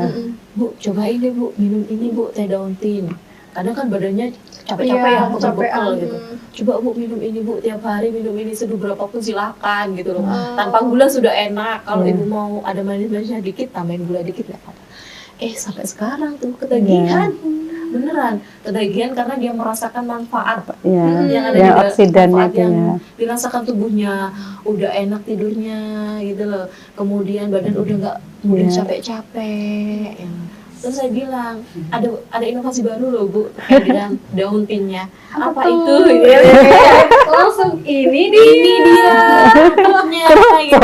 Bu, coba ini Bu, minum ini Bu, teh daun tin. Kadang kan badannya capek-capek
Iya,
ya, pegel-pegel
kecapean.
gitu. Coba Bu minum ini Bu, tiap hari minum ini seduh berapapun silakan gitu loh. Tanpa gula sudah enak. Kalau ibu mau ada manis-manisnya dikit, tambahin gula dikit nggak apa-apa. Sampai sekarang tuh ketagihan. Beneran, ketagihan karena dia merasakan manfaat
Ya,
yang ada
yang
di
oksidannya
manfaat
itu
yang
ya.
dirasakan tubuhnya, udah enak tidurnya gitu loh. Kemudian badan udah nggak mudah
Iya.
capek-capek. Ya. Terus saya bilang ada inovasi baru loh Bu, terkait dengan daun tinnya. Apa itu? Ya,
Langsung ini
dia kerupnya gitu.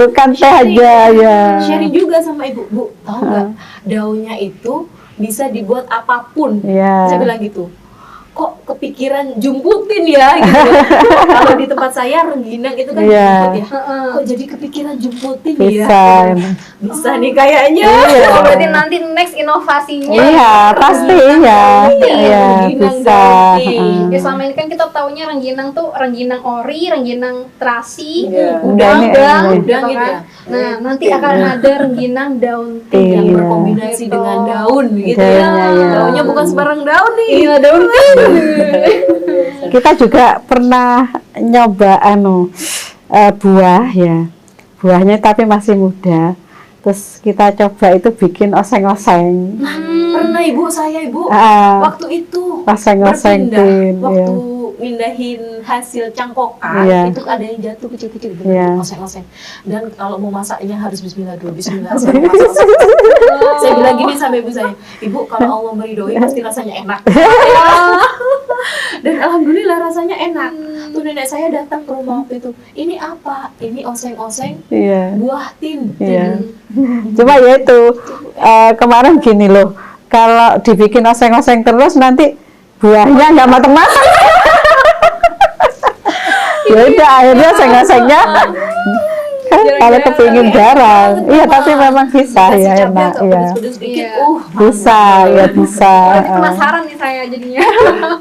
Bukan teh aja ya.
Sharing juga sama ibu, Bu, tahu nggak daunnya itu bisa dibuat apapun.
Iya.
Saya bilang gitu. Kok kepikiran jumputin ya gitu. Kalau di tempat saya rengginang itu kan
Iya.
jumput ya. Kok jadi kepikiran jumputin
Bisa.
ya? Bisa nih kayaknya.
Oh, berarti nanti next inovasinya.
Iya, pasti ya. Iya,
Rengginang
bisa.
daun tin.
Ya selama ini kan kita taunya rengginang tuh rengginang ori, rengginang terasi,
Iya.
udang,
Udang,
gitu
udang gitu
kan.
ya.
Nah, nanti akan ada rengginang daun tin
Yang
Iya.
berkombinasi
Gitu.
dengan daun gitu
Daunnya,
ya.
ya.
Daunnya bukan sembarang daun nih.
Iya, daun tin.
Kita juga pernah nyoba buah ya. Buahnya tapi masih muda. Terus kita coba itu bikin oseng-oseng.
Pernah ibu saya ibu
Ah,
waktu itu
oseng-oseng
berpindah,
tin,
waktu
ya.
mindahin hasil cangkokan
Iya.
itu ada yang jatuh kecil-kecil gitu,
Iya.
oseng-oseng. Dan kalau mau masaknya harus Bismillah dulu. Bismillah saya mau masak. Saya bilang gini sama ibu saya, ibu kalau Allah meridhoi pasti rasanya enak. Dan alhamdulillah rasanya enak. Tuh nenek saya datang ke rumah waktu itu. Ini apa? Ini oseng-oseng
Iya.
buah tin.
Iya. Cuma ya itu kemarin gini loh, kalau dibikin oseng-oseng terus nanti buahnya nggak matang-matang. Ya udah akhirnya oseng-osengnya kan kalau kepingin jarang. Iya tapi memang bisa
Kasih
ya
cabai
enak
atau
ya.
pedes-pedes dikit.
Iya.
Bisa ya bisa.
Berarti penasaran nih saya jadinya.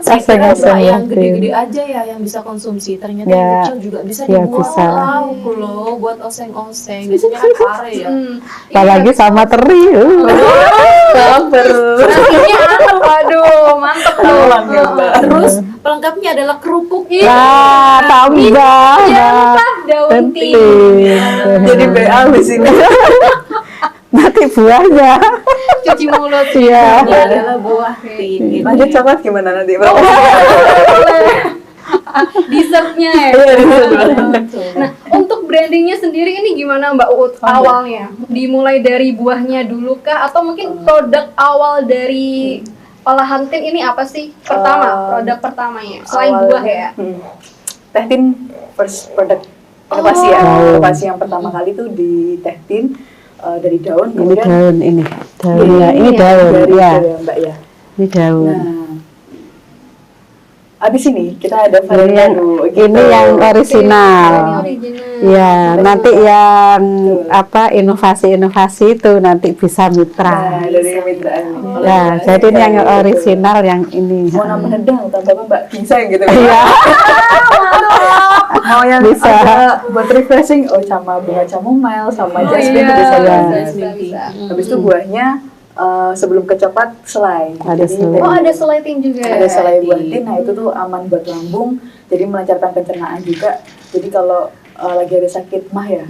Saya kira
Oseng-oseng
Mbak, yang
ya,
gede-gede aja ya yang bisa konsumsi. Ternyata
Ya.
yang kecil juga bisa
Ya,
dibuat
bisa.
lauk loh buat oseng-oseng. Biasanya kan pare ya.
Apalagi sama teri.
Nasinya anget, waduh, mantep tuh.
Terus pelengkapnya adalah kerupuk.
Nah, tambah.
Jangan lupa daun tin.
Jadi BA di sini.
Nanti buahnya.
Cuci mulut.
Iya.
Ini adalah buah tin. gitu.
Lanjut coklat gimana nanti?
Dessertnya ya.
Betul.
Nah, untuk brandingnya sendiri ini gimana Mbak Uut awalnya? Dimulai dari buahnya dulu kah? Atau mungkin produk awal dari olahan tin ini apa sih? Produk pertamanya selain buah ya?
Teh tin first product inovasi ya. Inovasi yang pertama kali tuh di teh tin dari daun,
Ini
kemudian
daun ini. Daunnya ini daun
dari
ya.
Mbak ya.
Ini daun.
Nah, abis ini kita ada
Ini
varian
yang
baru. gitu.
ini yang orisinal.
Ini original.
Ya, nanti yang apa inovasi-inovasi itu nanti bisa mitra.
Nah, dari kemitraan. Kalau
Ya,
Mbak,
jadi ini yang
kayak
orisinal yang ini.
mau nambah rendang tambah Mbak ginseng gitu.
Iya.
Mau yang
Bisa.
ada buat refreshing sama bunga chamomile sama jasmine itu bisa
iya.
banget.
Bisa.
Habis itu buahnya sebelum ke coklat selai.
Ada
Jadi
selai.
dari-
Oh, ada selai tin juga.
ada selai buah tin. Nah, itu tuh aman buat lambung, jadi melancarkan pencernaan juga. Jadi kalau lagi ada sakit mah ya,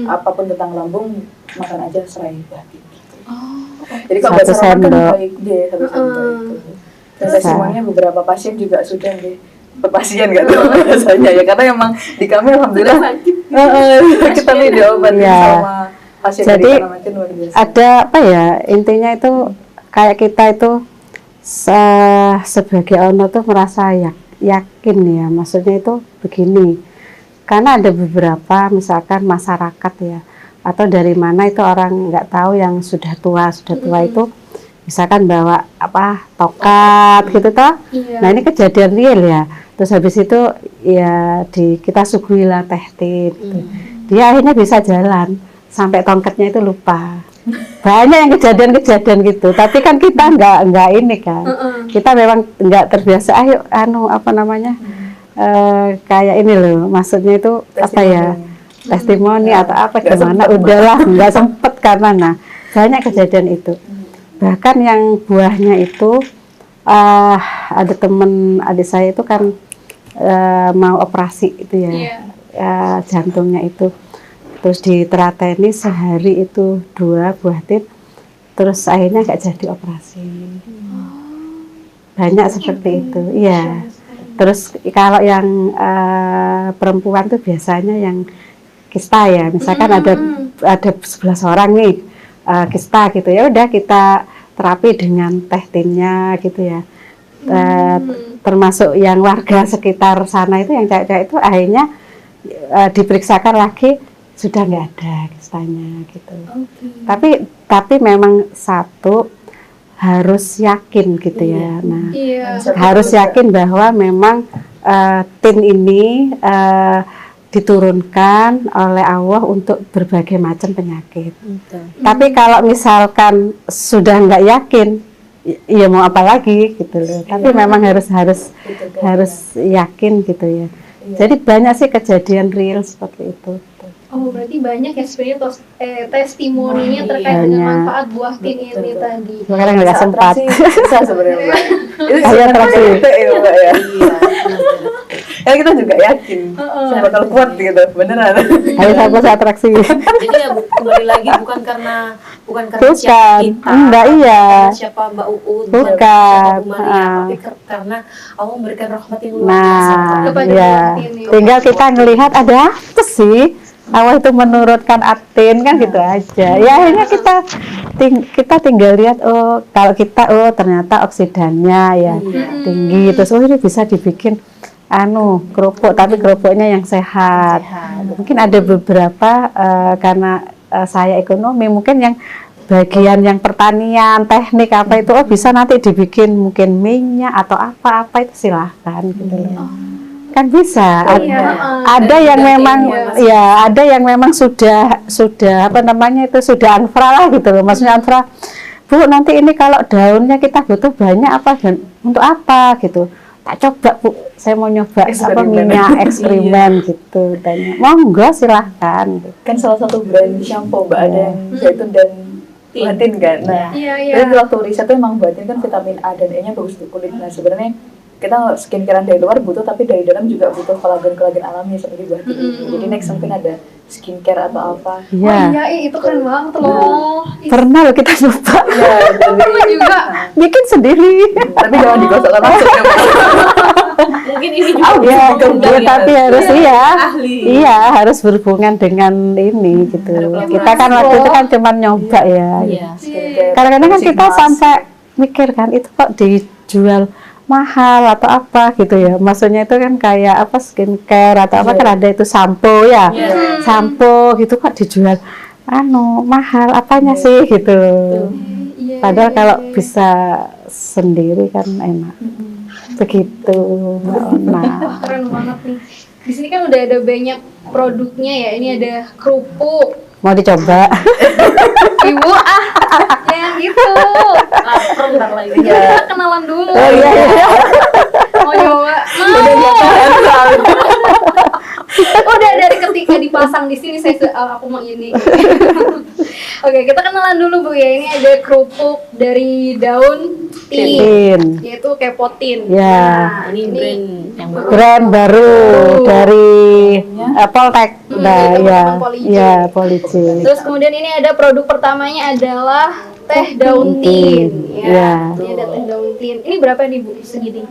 apapun tentang lambung, makan aja selai buah tin. Jadi kalau buat
Satu
sarapan kan
sendok.
baik deh, satu sendok itu. Dan testimoninya beberapa pasien juga sudah deh. Pasien nggak tahu rasanya ya, karena emang di kami alhamdulillah kita nih diobatin
Iya.
sama pasien
Jadi,
dari Kalimantan luar biasa.
Ada apa ya? Intinya itu kayak kita itu sebagai owner tuh merasa yakin ya. Maksudnya itu begini. Karena ada beberapa misalkan masyarakat ya atau dari mana itu orang nggak tahu yang sudah tua itu misalkan bawa apa tokat gitu toh.
Iya.
Nah ini kejadian real ya. Terus habis itu ya kita suguhilah teh tin gitu. Dia akhirnya bisa jalan sampai tongkatnya itu lupa. Banyak yang kejadian-kejadian gitu. Tapi kan kita nggak ini kan. Kita memang nggak terbiasa. Ayo apa namanya kayak ini loh. Maksudnya itu apa ya? Testimoni atau apa gimana? Udahlah nggak sempet karena banyak kejadian itu. Bahkan yang buahnya itu ada temen adik saya itu kan mau operasi itu ya, jantungnya itu, terus diterateni sehari itu 2 buah tin, terus akhirnya nggak jadi operasi. Banyak seperti itu, iya. Terus kalau yang perempuan tuh biasanya yang kista ya, misalkan ada 11 orang nih kista gitu ya, udah kita terapi dengan teh tinnya gitu ya. Termasuk yang warga sekitar sana itu yang cewek-cewek itu akhirnya diperiksakan lagi sudah nggak ada kistanya gitu. Tapi memang satu harus yakin gitu ya. Nah, harus yakin bahwa memang tin ini diturunkan oleh Allah untuk berbagai macam penyakit. Tapi kalau misalkan sudah nggak yakin, ya mau apa lagi gitu loh. Tapi memang harus yakin gitu ya. Jadi banyak sih kejadian real seperti itu.
Oh, berarti banyak ya sebenarnya testimoninya terkait dengan manfaat buah tin ini tadi.
Sekarang nggak sempat.
Bisa sebenarnya Mbak. Itu
Ayo atraksi.
ya Mbak ya. Ya kita juga yakin saya bakal kuat gitu, beneran.
Ayo saya atraksi.
Jadi ya kembali lagi bukan karena siapa
Bukan,
kita,
enggak iya.
karena siapa Mbak Uud,
Bukan.
siapa Bu Maria, tapi karena Allah memberikan rahmat yang luar biasa.
Nah,
kepada
ya.
buah tin ini.
Tinggal kita ngelihat ada apa sih? Allah itu menurunkan atin kan gitu aja. Ya akhirnya kita tinggal lihat kalau kita ternyata oksidannya ya tinggi, terus ini bisa dibikin kerupuk, tapi kerupuknya yang sehat. Mungkin ada beberapa karena saya ekonomi, mungkin yang bagian yang pertanian, teknik apa itu bisa nanti dibikin mungkin minyak atau apa itu silahkan gitu loh. Kan bisa. Ada yang memang ya ada yang memang sudah apa namanya itu sudah anfra lah gitu loh. Maksudnya anfra, Bu, nanti ini kalau daunnya kita butuh banyak apa dan untuk apa gitu. Tak coba Bu, saya mau nyoba apa minyak eksperimen gitu. Tanya, monggo silahkan.
Kan salah satu brand shampoo Mbak ada yang zaitun dan buatin kan. Nah, jadi waktu riset tuh emang buatin kan vitamin A dan E-nya bagus untuk kulit. Nah sebenarnya kita skincarean dari luar butuh, tapi dari dalam juga butuh kolagen alami seperti buatin. Jadi next mungkin ada skincare atau apa.
Iya.
Itu keren banget loh.
Pernah loh kita coba.
Ya,
Pernah juga.
Bikin sendiri.
tapi jangan digosok langsung ya Mbak.
Mungkin ini juga
Ya,
mengundang
tapi harus
ahli.
iya harus berhubungan dengan ini gitu. Kita kan waktu itu kan cuma nyoba ya.
Iya.
Skincare,
Kadang-kadang kan kita
mask.
sampai mikir kan itu kok dijual mahal atau apa gitu ya. Maksudnya itu kan kayak apa skincare atau apa kan ada itu sampo ya. Sampo gitu kok dijual mahal apanya sih gitu. Padahal kalau bisa sendiri kan enak. Begitu Mbak Ona.
Keren banget nih. Di sini kan udah ada banyak produknya ya. Ini ada kerupuk.
Mau dicoba?
Ibu yang gitu.
Lapar ntar lagi.
Kita kenalan dulu.
Oh iya.
Mau nyoba? Udah dari ketika dipasang di sini aku mau ini. Oke, kita kenalan dulu Bu ya. Ini ada kerupuk dari daun tin, yaitu kepotin.
Ya.
Nah, ini brand yang baru.
Brand baru dari Poltek. Nah,
itu
ya.
bukan Police.
Ya, Police.
Terus kemudian ini ada produk pertamanya adalah teh daun tin.
Ya.
Ini ada teh daun tin. Ini berapa nih Bu segini?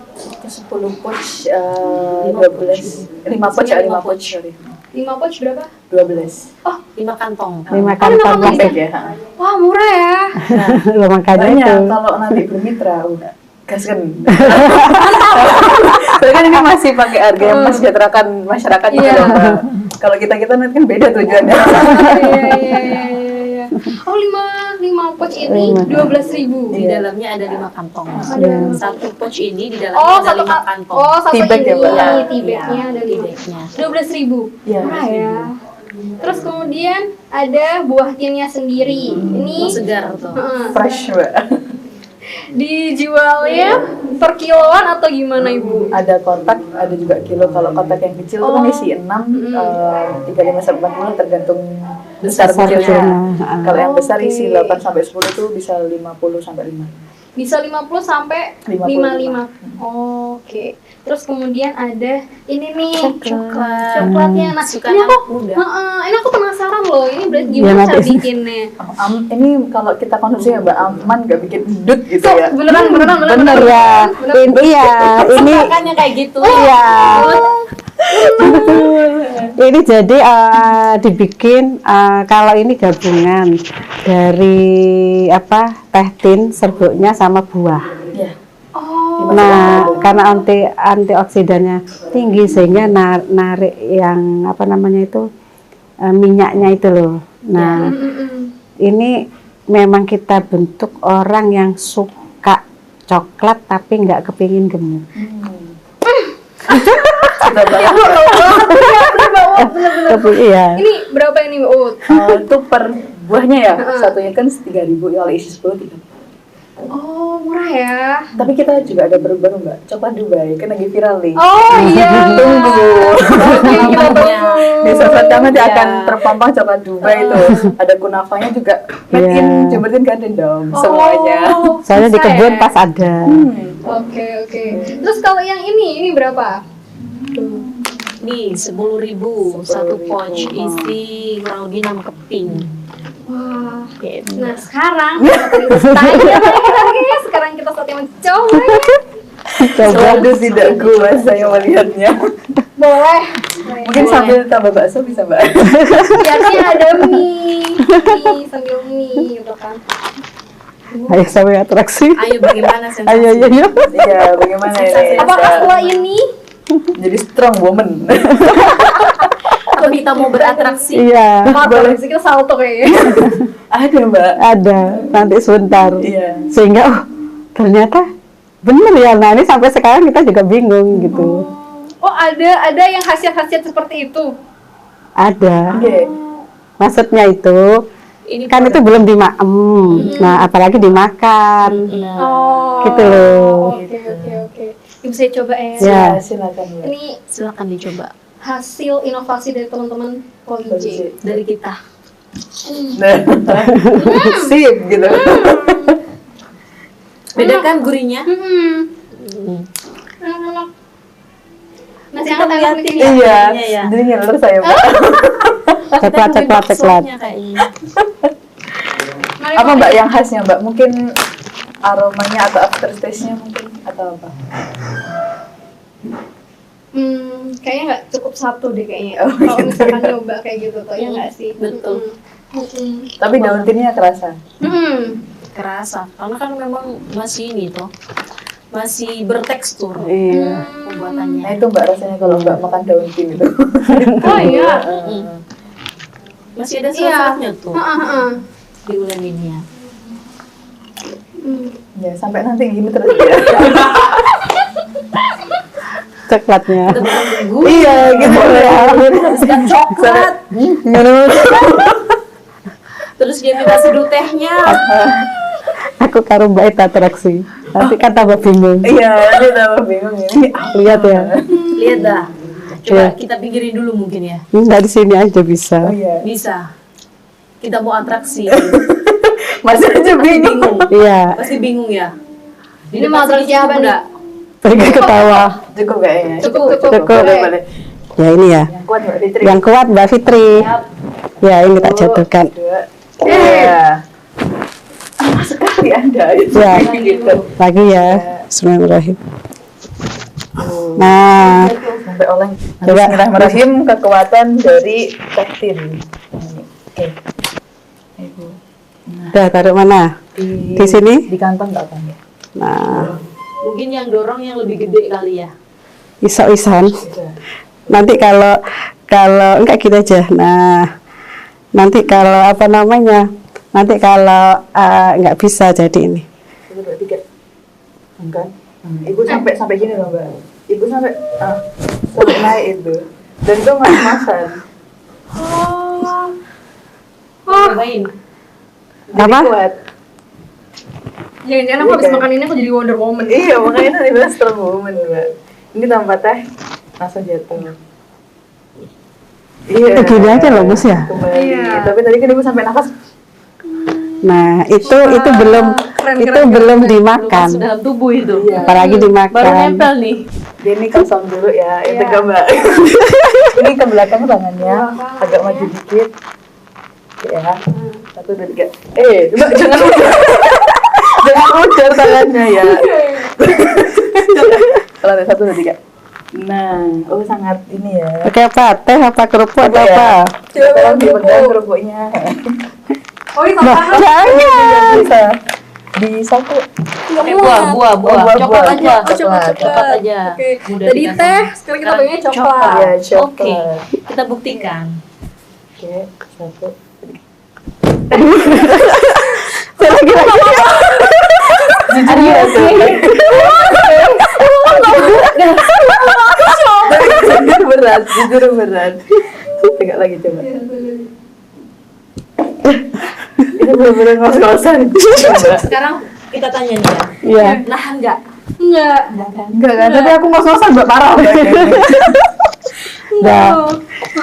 10 pouch, 12, 5 pouch, 5 pouch, sorry.
5 pouch berapa?
12.
Oh,
5 kantong.
5 kantong
kantong
plastik.
Ya.
wah murah ya.
Makanya
Makanya
itu.
kalau nanti bermitra udah gaskan. Soalnya kan ini masih pakai harga yang mensejahterakan masyarakat gitu
Iya.
loh, Mbak. Kalau kita nanti kan beda tujuannya.
Iya. Oh, lima pouch ini 12.000.
Di dalamnya ada 5 kantong. Satu pouch ini di dalamnya
Oh,
ada 5 kantong.
satu
Tea bag
ini
ya, Mbak?
tea bagnya ada
Tea
5.
bagnya.
12.000.
Iya.
Murah ya. Terus kemudian ada buah tinnya sendiri. Ini
Mau segar tuh.
Fresh, Mbak.
dijualnya per kiloan atau gimana Ibu?
Ada kotak, ada juga kilo. Kalau kotak yang kecil itu kan isi 6, 35 sampai 40 tergantung besar
Besarnya.
kecilnya.
Ah.
Kalau yang besar
Oke.
isi 8 sampai 10 itu bisa 50 sampai 5.
Bisa 50 sampai 55. Oke. Terus kemudian ada ini nih coklatnya. Nah,
Suka
ini aku
anak muda.
ini aku penasaran loh. Ini berarti
Ya,
gimana cara
nanti.
bikinnya?
Ini kalau kita konsumsi ya Mbak, aman nggak bikin dut gitu ya.
Beneran.
Bener ya. Ini
Makanya kayak gitu.
iya. Ini jadi dibikin kalau ini gabungan dari teh tin, serbuknya sama buah.
Iya.
Oh,
Nah, karena antioksidannya tinggi sehingga narik yang minyaknya itu loh. Nah, ini memang kita bentuk orang yang suka coklat tapi nggak kepingin gemuk.
Sudah banget.
Tapi iya.
ini berapa ini Mbak Ut?
Itu per buahnya ya, satunya kan 3.000, kalau isi 10 3.
Oh, murah ya.
Tapi kita juga ada baru-baru Mbak, coklat Dubai, kan lagi viral nih.
Oh iya.
Tunggu.
Oke, kita tunggu.
Di sosmed kami nanti akan terpampang coklat Dubai itu. Ada kunafanya juga, made in
Iya.
Jembetin Garden dong, semuanya.
Oh,
Soalnya di
bisa
kebun
ya?
pas ada.
Oke. Terus kalau yang ini berapa?
Nih 10.000 satu pouch isi kurang lebih 6 keping.
Wah.
Gitu.
Nah sekarang sekarang kita saatnya mencoba.
Coba.
Waduh, tidak kuat saya melihatnya.
Boleh.
Mungkin sambil tambah bakso bisa Mbak.
Biasanya ada mie sambil mie gitu kan.
Ayo sampai atraksi.
Ayo bagaimana sensasi?
Ayo.
Iya, bagaimana ini?
Apakah setelah ini
Jadi strong woman.
Atau kita mau beratraksi?
Iya.
boleh sih kita salto kayaknya.
Ada Mbak.
Ada. Nanti sebentar.
Iya.
Sehingga ternyata bener ya. Nah ini sampai sekarang kita juga bingung gitu.
Oh ada yang khasiat-khasiat seperti itu.
Ada.
Oke.
Maksudnya itu
Ini
kan itu belum dimaem. Nah apalagi dimakan.
Oh.
Gitu loh.
Oke. Ibu saya coba ya.
Ya.
Silakan Mbak.
Ini
silakan dicoba
hasil inovasi dari teman-teman Polij.
dari kita.
Nah, sip gitu.
Beda kan gurihnya?
Enak. Masih
Kita
hangat
liatin
ini.
ya.
Iya.
Gurihnya ya.
Jadi ngiler saya Mbak.
Coklat.
Baksonya kayaknya.
Mari,
Apa
Mari.
Mbak yang khasnya Mbak? Mungkin aromanya atau aftertaste-nya mungkin atau apa?
Kayaknya nggak cukup satu deh kayaknya.
Oh,
Kalau
gitu.
misalkan nyoba kayak gitu tuh ya nggak sih?
Betul.
Tapi daun tinnya kerasa.
Kerasa karena kan memang masih ini tuh masih bertekstur
Iya.
pembuatannya.
Nah itu Mbak rasanya kalau Mbak makan daun tin itu.
Oh iya.
Masih ada
Iya.
seratnya tuh
Heeh.
di ulaminnya.
Ya sampai nanti gini terus ya.
Coklatnya.
Kita menunggu
Iya gitu ya.
habiskan coklat terus dia minta seduh tehnya.
Aku karo Mbak Eta atraksi. Nanti kan tambah bingung.
Iya, nanti tambah bingung ini.
Lihat ya.
Lihat dah, coba
Iya.
kita pikirin dulu mungkin ya.
Enggak di sini aja bisa.
Oh iya.
Bisa kita mau atraksi
Masih aja bingung.
bingung,
Iya.
pasti bingung ya. Di
Ini
depan
mau
sini
atraksi apa
cukup
nih?
nggak?
Pengen ketawa.
Cukup kayaknya.
Cukup.
Boleh, boleh.
Ya ini ya.
Yang kuat Mbak Fitri.
Yang kuat Mbak Fitri. Ya ini tak jatuhkan.
Iya. Lama sekali Anda.
Ya.
Gitu.
Lagi ya. Bismillahirrahmanirrahim. Nah,
Sampai oleng.
Coba.
Bismillahirrahmanirrahim, kekuatan dari pektin. Oke. Ibu.
udah taruh mana? Di sini?
Di kantong nggak apa ya?
Nah,
Mungkin yang dorong yang lebih gede kali ya.
iso-ison.
Bisa.
Nanti kalau enggak gitu aja. Nah, nanti kalau apa namanya? Nanti kalau enggak bisa jadi ini.
Satu, dua, tiga. Kan? Ibu sampai gini loh, Mbak. Ibu sampai naik itu. Dan itu mas-masan.
Cobain.
Jadi
Apa?
kuat.
Jangan-jangan aku habis makan ini aku jadi Wonder Woman.
Iya, makanya itu dibilang strong woman, Mbak. Ini tanpa teh langsung jatuh. Iya.
Begini aja loh, Mus, ya?
Kembali.
Iya.
Tapi tadi kan ibu sampai nafas.
Nah, itu belum belum dimakan.
Masuk dalam tubuh itu.
Iya.
Apalagi dimakan.
Baru nempel nih.
Dia ini kosong dulu ya, itu
Iya.
kan Mbak. Ini ke belakang tangannya, agak maju dikit. Ya, satu, dua, tiga. Mbak, jangan ujar. Jangan ujar tangannya ya. Kalau ada satu, dua, tiga. Nah, sangat ini ya.
Pakai apa? Teh apa kerupuk atau
Ya.
apa?
Sekarang dipegang kerupuknya.
Oh, ini
Nah, jangan.
Bisa disapu.
Buah. Coklat aja.
Oh, coklat.
Coklat aja.
Oke.
Mudah
Tadi
dikasih.
teh, sekarang kita pakainya coklat.
Iya, coklat.
Oke, kita buktikan.
Oke, satu.
Saya lagi
Jujur ya, jujur berat. Tegak lagi coba. Itu bener-bener ngos-ngosan. Coba.
Sekarang kita tanya dia.
Iya.
Nahan nggak?
Enggak.
Enggak kan? Tapi aku ngos-ngosan Mbak, parah.
Nah,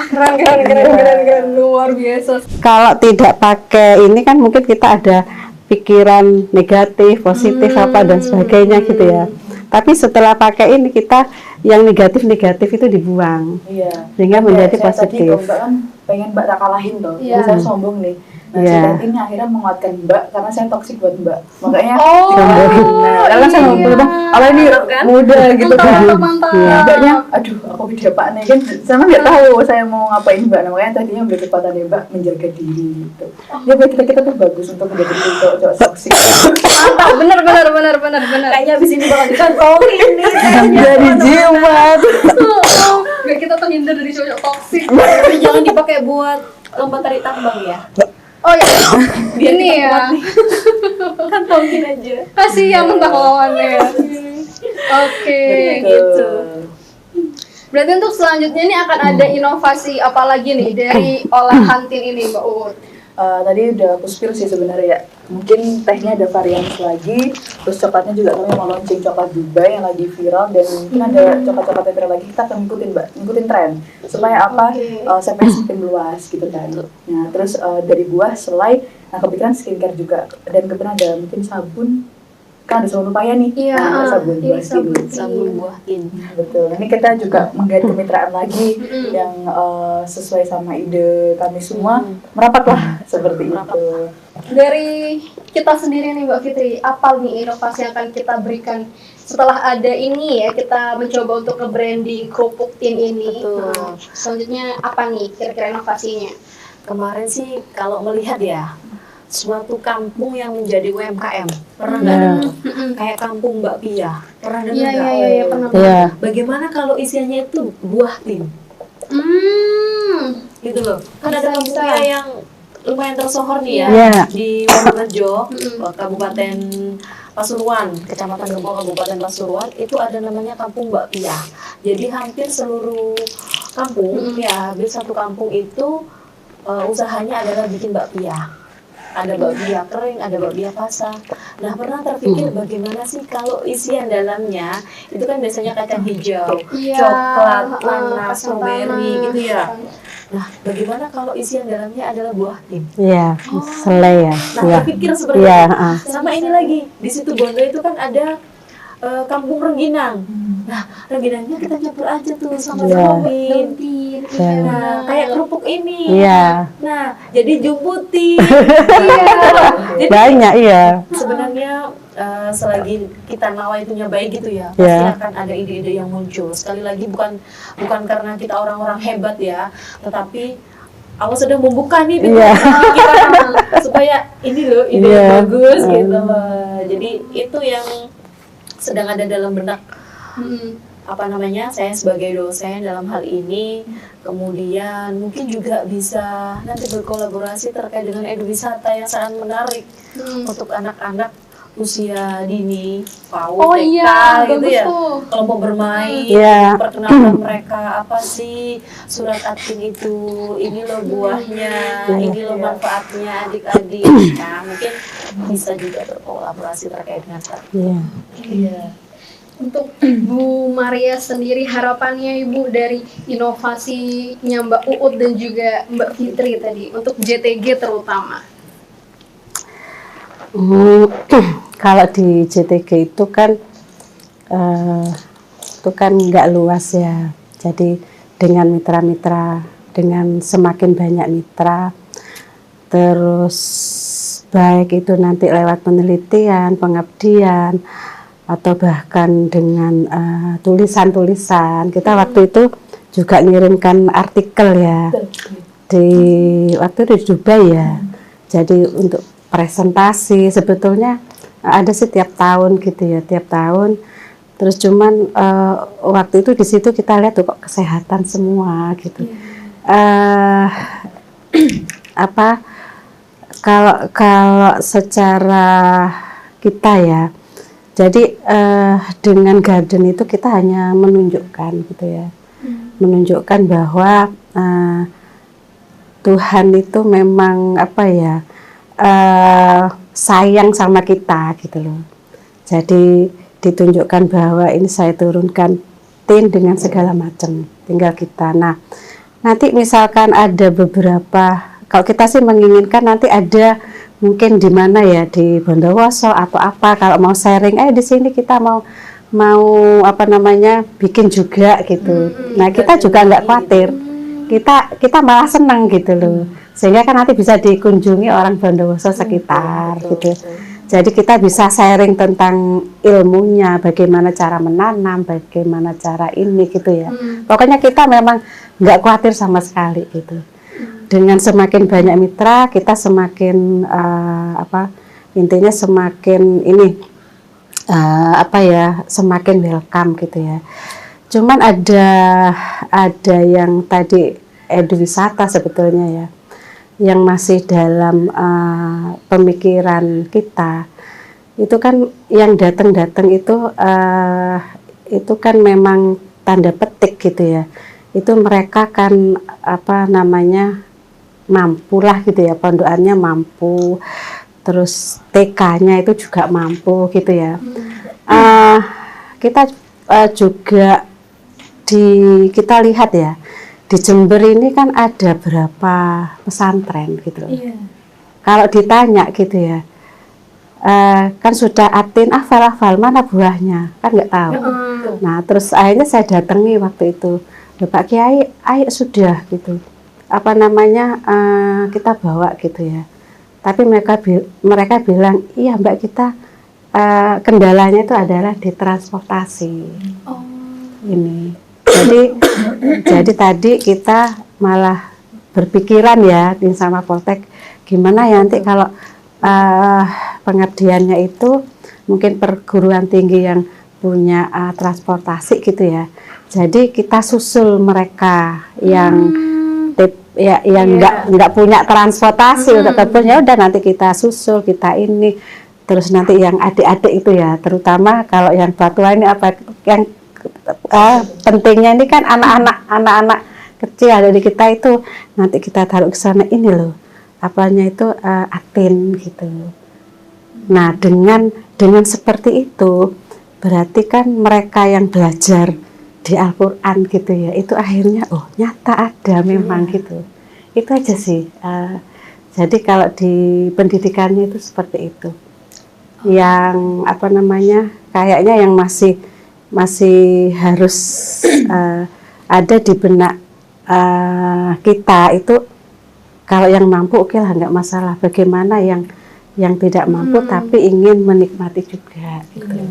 Keren. Luar biasa.
kalau tidak pakai ini kan mungkin kita ada pikiran negatif, positif apa dan sebagainya gitu ya. Tapi setelah pakai ini kita yang negatif-negatif itu dibuang.
Iya.
Sehingga menjadi
Saya tadi
positif.
kalau Mbak kan pengen Mbak tak kalahin tuh.
Iya.
Saya sombong nih. Nah,
Iya.
saya ini akhirnya menguatkan Mbak karena saya toksik buat Mbak. Makanya
Oh,
nah, karena saya
iya.
bilang, kalau ini muda gitu kan.
Mantap.
Iya.
Mbaknya, aduh aku beda Pak nih kan. Sama nggak tahu saya mau ngapain Mbak. Nah, makanya tadinya beri kepatannya Mbak menjaga diri gitu. Ya buat kita tuh bagus untuk menjadi cowok-cowok toksik.
Mantap, benar.
Kayaknya abis ini bakal dikantongin nih.
Jadi jimat.
Biar kita terhindar dari cowok toksik.
Tapi jangan dipakai buat lomba tarik tambang ya.
Oh ya,
Biar
ini
kita
ya.
kuat nih. Kantongin aja.
Kasih yang mentah lawannya. Oke.
Gitu.
Berarti untuk selanjutnya ini akan ada inovasi apa lagi nih dari olahan tin ini, Mbak Uut?
Tadi udah aku spill sih sebenarnya ya. Mungkin tehnya ada variasi lagi. Terus coklatnya juga kami mau launching coklat Dubai yang lagi viral dan mungkin ada coklat-coklat yang viral lagi. Kita akan ngikutin Mbak, ngikutin tren. Supaya apa? Saya pengen semakin luas gitu kan. Nah terus dari buah, selai, nah kepikiran skincare juga. Dan kebetulan ada mungkin sabun. Kan ada sabun upaya nih.
Iya,
Nah, sabun
ini
buah
sabun
skin.
Sabun buah tin.
Betul. Ini kita juga menggait kemitraan lagi yang sesuai sama ide kami semua. Merapatlah seperti itu.
Dari kita sendiri nih Mbak Fitri, apa nih inovasi yang akan kita berikan setelah ada ini ya, kita mencoba untuk nge-branding kerupuk tin ini.
Betul.
Nah, selanjutnya apa nih kira-kira inovasinya?
Kemarin sih kalau melihat ya, suatu kampung yang menjadi UMKM. Pernah nggak
Iya.
dengar? Kayak kampung Mbak Pia. Pernah dengar
Iya,
nggak?
iya, pernah.
Iya.
Bagaimana kalau isiannya itu buah tin? Gitu loh. Kan ada kampung
Bisa.
Pia yang lumayan tersohor nih ya,
Iya.
di Wonorejo, Kabupaten Pasuruan, Kecamatan Gempol, Kabupaten Pasuruan, itu ada namanya Kampung Mbak Pia. Jadi hampir seluruh kampung, ya hampir satu kampung itu usahanya adalah bikin bakpia. Ada bakpia kering, ada bakpia basah. Nah, pernah terpikir bagaimana sih kalau isian dalamnya itu kan biasanya kacang hijau,
Iya,
coklat, nanas,
kacang
strawberry
tanah.
gitu ya. Nah, bagaimana kalau isian dalamnya adalah buah tin?
Iya, selai ya.
Nah,
Iya.
terpikir seperti
Iya,
itu. Sama ini lagi, di situ Bondo itu kan ada kampung rengginang. Nah, rengginangnya kita campur aja tuh sama
Iya.
daun
Tin,
Iya.
Nah, kayak kerupuk ini.
Iya.
Nah, jadi jumputi. Jadi
Banyak iya.
sebenarnya selagi kita nawainya baik gitu ya, pasti
Ya.
akan ada ide-ide yang muncul. Sekali lagi bukan karena kita orang-orang hebat ya, tetapi Allah sedang membuka nih
Iya.
pikiran kita supaya ini loh ide yang
Iya.
bagus gitu loh. Jadi itu yang sedang ada dalam benak saya sebagai dosen dalam hal ini, kemudian mungkin juga bisa nanti berkolaborasi terkait dengan eduwisata yang sangat menarik untuk anak-anak usia dini, PAUD, TK gitu
bagus
ya,
tuh.
kelompok bermain,
Iya.
perkenalkan mereka apa sih surat Atin itu, ini loh buahnya, ini loh manfaatnya adik-adik. Nah mungkin bisa juga berkolaborasi terkait dengan
Iya.
Iya.
Untuk Bu Maria sendiri, harapannya Ibu dari inovasinya Mbak Uut dan juga Mbak Fitri tadi untuk JTG terutama.
Kalau di JTG itu kan nggak luas ya. Jadi dengan mitra-mitra, dengan semakin banyak mitra, terus baik itu nanti lewat penelitian, pengabdian, atau bahkan dengan tulisan-tulisan. Kita waktu itu juga ngirimkan artikel ya, waktu itu di Dubai ya. Jadi untuk presentasi sebetulnya ada sih tiap tahun gitu ya, tiap tahun. Terus cuman waktu itu di situ kita lihat tuh kok kesehatan semua gitu. Kalau secara kita ya, jadi dengan garden itu kita hanya menunjukkan gitu ya, menunjukkan bahwa Tuhan itu memang sayang sama kita gitu loh. Jadi ditunjukkan bahwa ini saya turunkan tin dengan segala macam, tinggal kita. Nah, nanti misalkan ada beberapa, kalau kita sih menginginkan nanti ada mungkin di mana ya, di Bondowoso atau apa, kalau mau sharing, di sini kita mau bikin juga gitu. Nah, kita juga nggak khawatir, kita malah senang gitu loh. Sehingga kan nanti bisa dikunjungi orang Bondowoso sekitar gitu. Jadi kita bisa sharing tentang ilmunya, bagaimana cara menanam, bagaimana cara ini gitu ya. Pokoknya kita memang nggak khawatir sama sekali gitu. Dengan semakin banyak mitra, kita semakin intinya semakin semakin welcome gitu ya. Cuman ada yang tadi eduwisata sebetulnya ya, yang masih dalam pemikiran kita. Itu kan yang datang itu kan memang tanda petik gitu ya. Itu mereka kan mampulah gitu ya, pondokannya mampu, terus TK-nya itu juga mampu gitu ya. Kita juga kita lihat ya, di Jember ini kan ada berapa pesantren gitu. Kalau ditanya gitu ya, kan sudah Atin hafal mana buahnya, kan nggak tahu. Nah terus akhirnya saya datangi waktu itu, Pak Kiai, ayo sudah gitu, kita bawa gitu ya. Tapi mereka bilang, iya Mbak, kita kendalanya itu adalah di transportasi. Ini. Jadi tadi kita malah berpikiran ya sama Poltek, gimana ya nanti kalau pengabdiannya itu mungkin perguruan tinggi yang punya transportasi gitu ya. Jadi kita susul mereka yang nggak punya transportasi untuk kebunnya, udah nanti kita susul, kita ini. Terus nanti yang adik-adik itu ya, terutama kalau yang Batua ini yang pentingnya ini kan anak-anak kecil dari kita itu nanti kita taruh ke sana, ini loh Atin gitu. Nah dengan seperti itu berarti kan mereka yang belajar di Al-Quran gitu ya, itu akhirnya nyata ada memang gitu. Itu aja sih. Jadi kalau di pendidikannya itu seperti itu. Yang kayaknya yang masih harus ada di benak kita itu, kalau yang mampu oke lah, nggak masalah. Bagaimana yang tidak mampu tapi ingin menikmati juga gitu.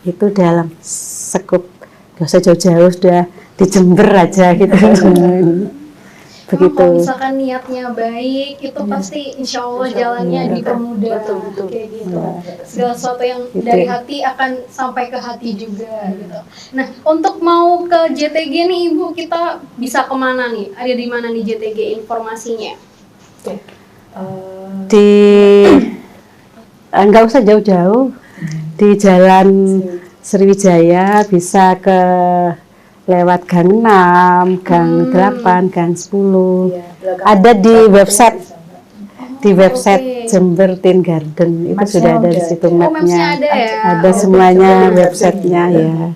Itu dalam sekup, gak usah jauh-jauh, sudah di Jember aja gitu. begitu.
Kalau misalkan niatnya baik, itu pasti insya Allah jalannya dipermudah.
Betul.
Kayak gitu. Segala sesuatu yang
Gitu.
dari hati akan sampai ke hati juga gitu. Nah, untuk mau ke JTG nih Ibu, kita bisa kemana nih? Ada di mana nih JTG informasinya?
Di nggak usah jauh-jauh, di Jalan Sriwijaya bisa ke lewat Gang 6, Gang 8, Gang 10.
Iya, belakang
Ada di
belakang
website,
bisa, Mbak.
di website
Oke.
Jember Teen Garden itu
Mapsnya
sudah ada di
udah
situ
ada.
Oh, mapsnya
mapnya.
ada ya?
Ada
Oh,
semuanya
Jember
websitenya
Garden.
ya.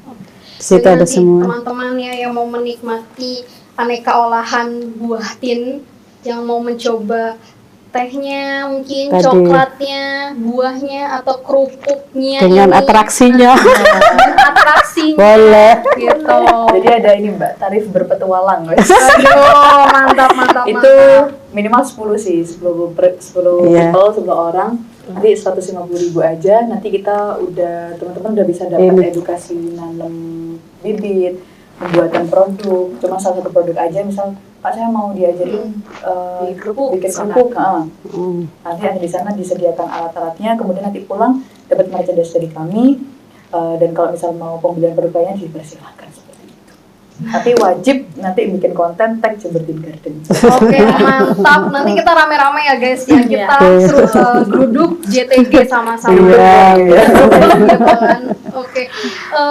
Di situ
Jadi
ada
nanti
semua.
teman-temannya yang mau menikmati aneka olahan buah tin, yang mau mencoba tehnya, mungkin
Tadi.
coklatnya, buahnya atau kerupuknya
Dengan
ini,
atraksinya.
dengan atraksinya
Boleh.
gitu.
Jadi ada ini Mbak, tarif berpetualang guys.
Aduh, mantap mantap
Itu
mantap.
minimal 10 sih, 10
Iya.
people, 10 orang. Nanti 150.000 aja, nanti kita teman-teman udah bisa dapat
Ini.
edukasi nanam bibit, pembuatan produk. Cuma salah satu produk aja, misal Pak saya mau diajarin
Kerupuk.
bikin kerupuk.
Hmm.
Nanti ada di sana disediakan alat-alatnya, kemudian nanti pulang dapat merchandise dari kami. Dan kalau misal mau pembelian produknya dipersilakan seperti itu. Tapi wajib nanti bikin konten tag Jember Teen Garden.
Oke, mantap. Nanti kita rame-rame ya guys ya. Kita suruh geruduk JTG sama-sama.
Iya, iya.
Gitu kan. Oke.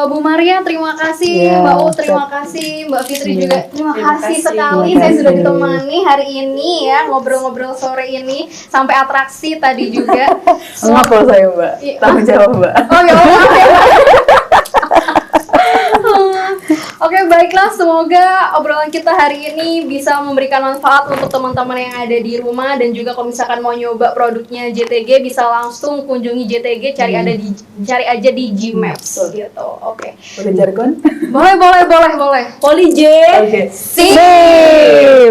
Bu Maria terima kasih,
Iya,
Mbak U terima kasih, Mbak Fitri juga terima
Terima
kasih
kasih.
sekali
Terima
saya sudah
kasih.
ditemani hari ini ya ngobrol-ngobrol sore ini sampai atraksi tadi juga.
Maaf kalau saya Mbak,
Iya.
tanggung jawab Mbak.
Oh ya Allah. Oke, baiklah, semoga obrolan kita hari ini bisa memberikan manfaat untuk teman-teman yang ada di rumah, dan juga kalau misalkan mau nyoba produknya JTG bisa langsung kunjungi JTG, cari aja di Gmaps gitu. Oke.
Boleh jargon?
Boleh.
Poli J.
Oke.
Sip.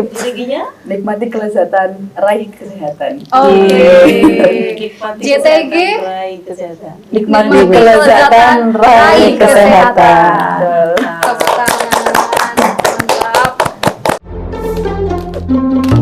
Strateginya
Nikmati kelezatan, raih kesehatan.
Oke.
Nikmati
JTG.
kesehatan, raih kesehatan.
Nikmati
Nikmati
kelezatan, raih kesehatan.
Tepuk tangan. Mantap.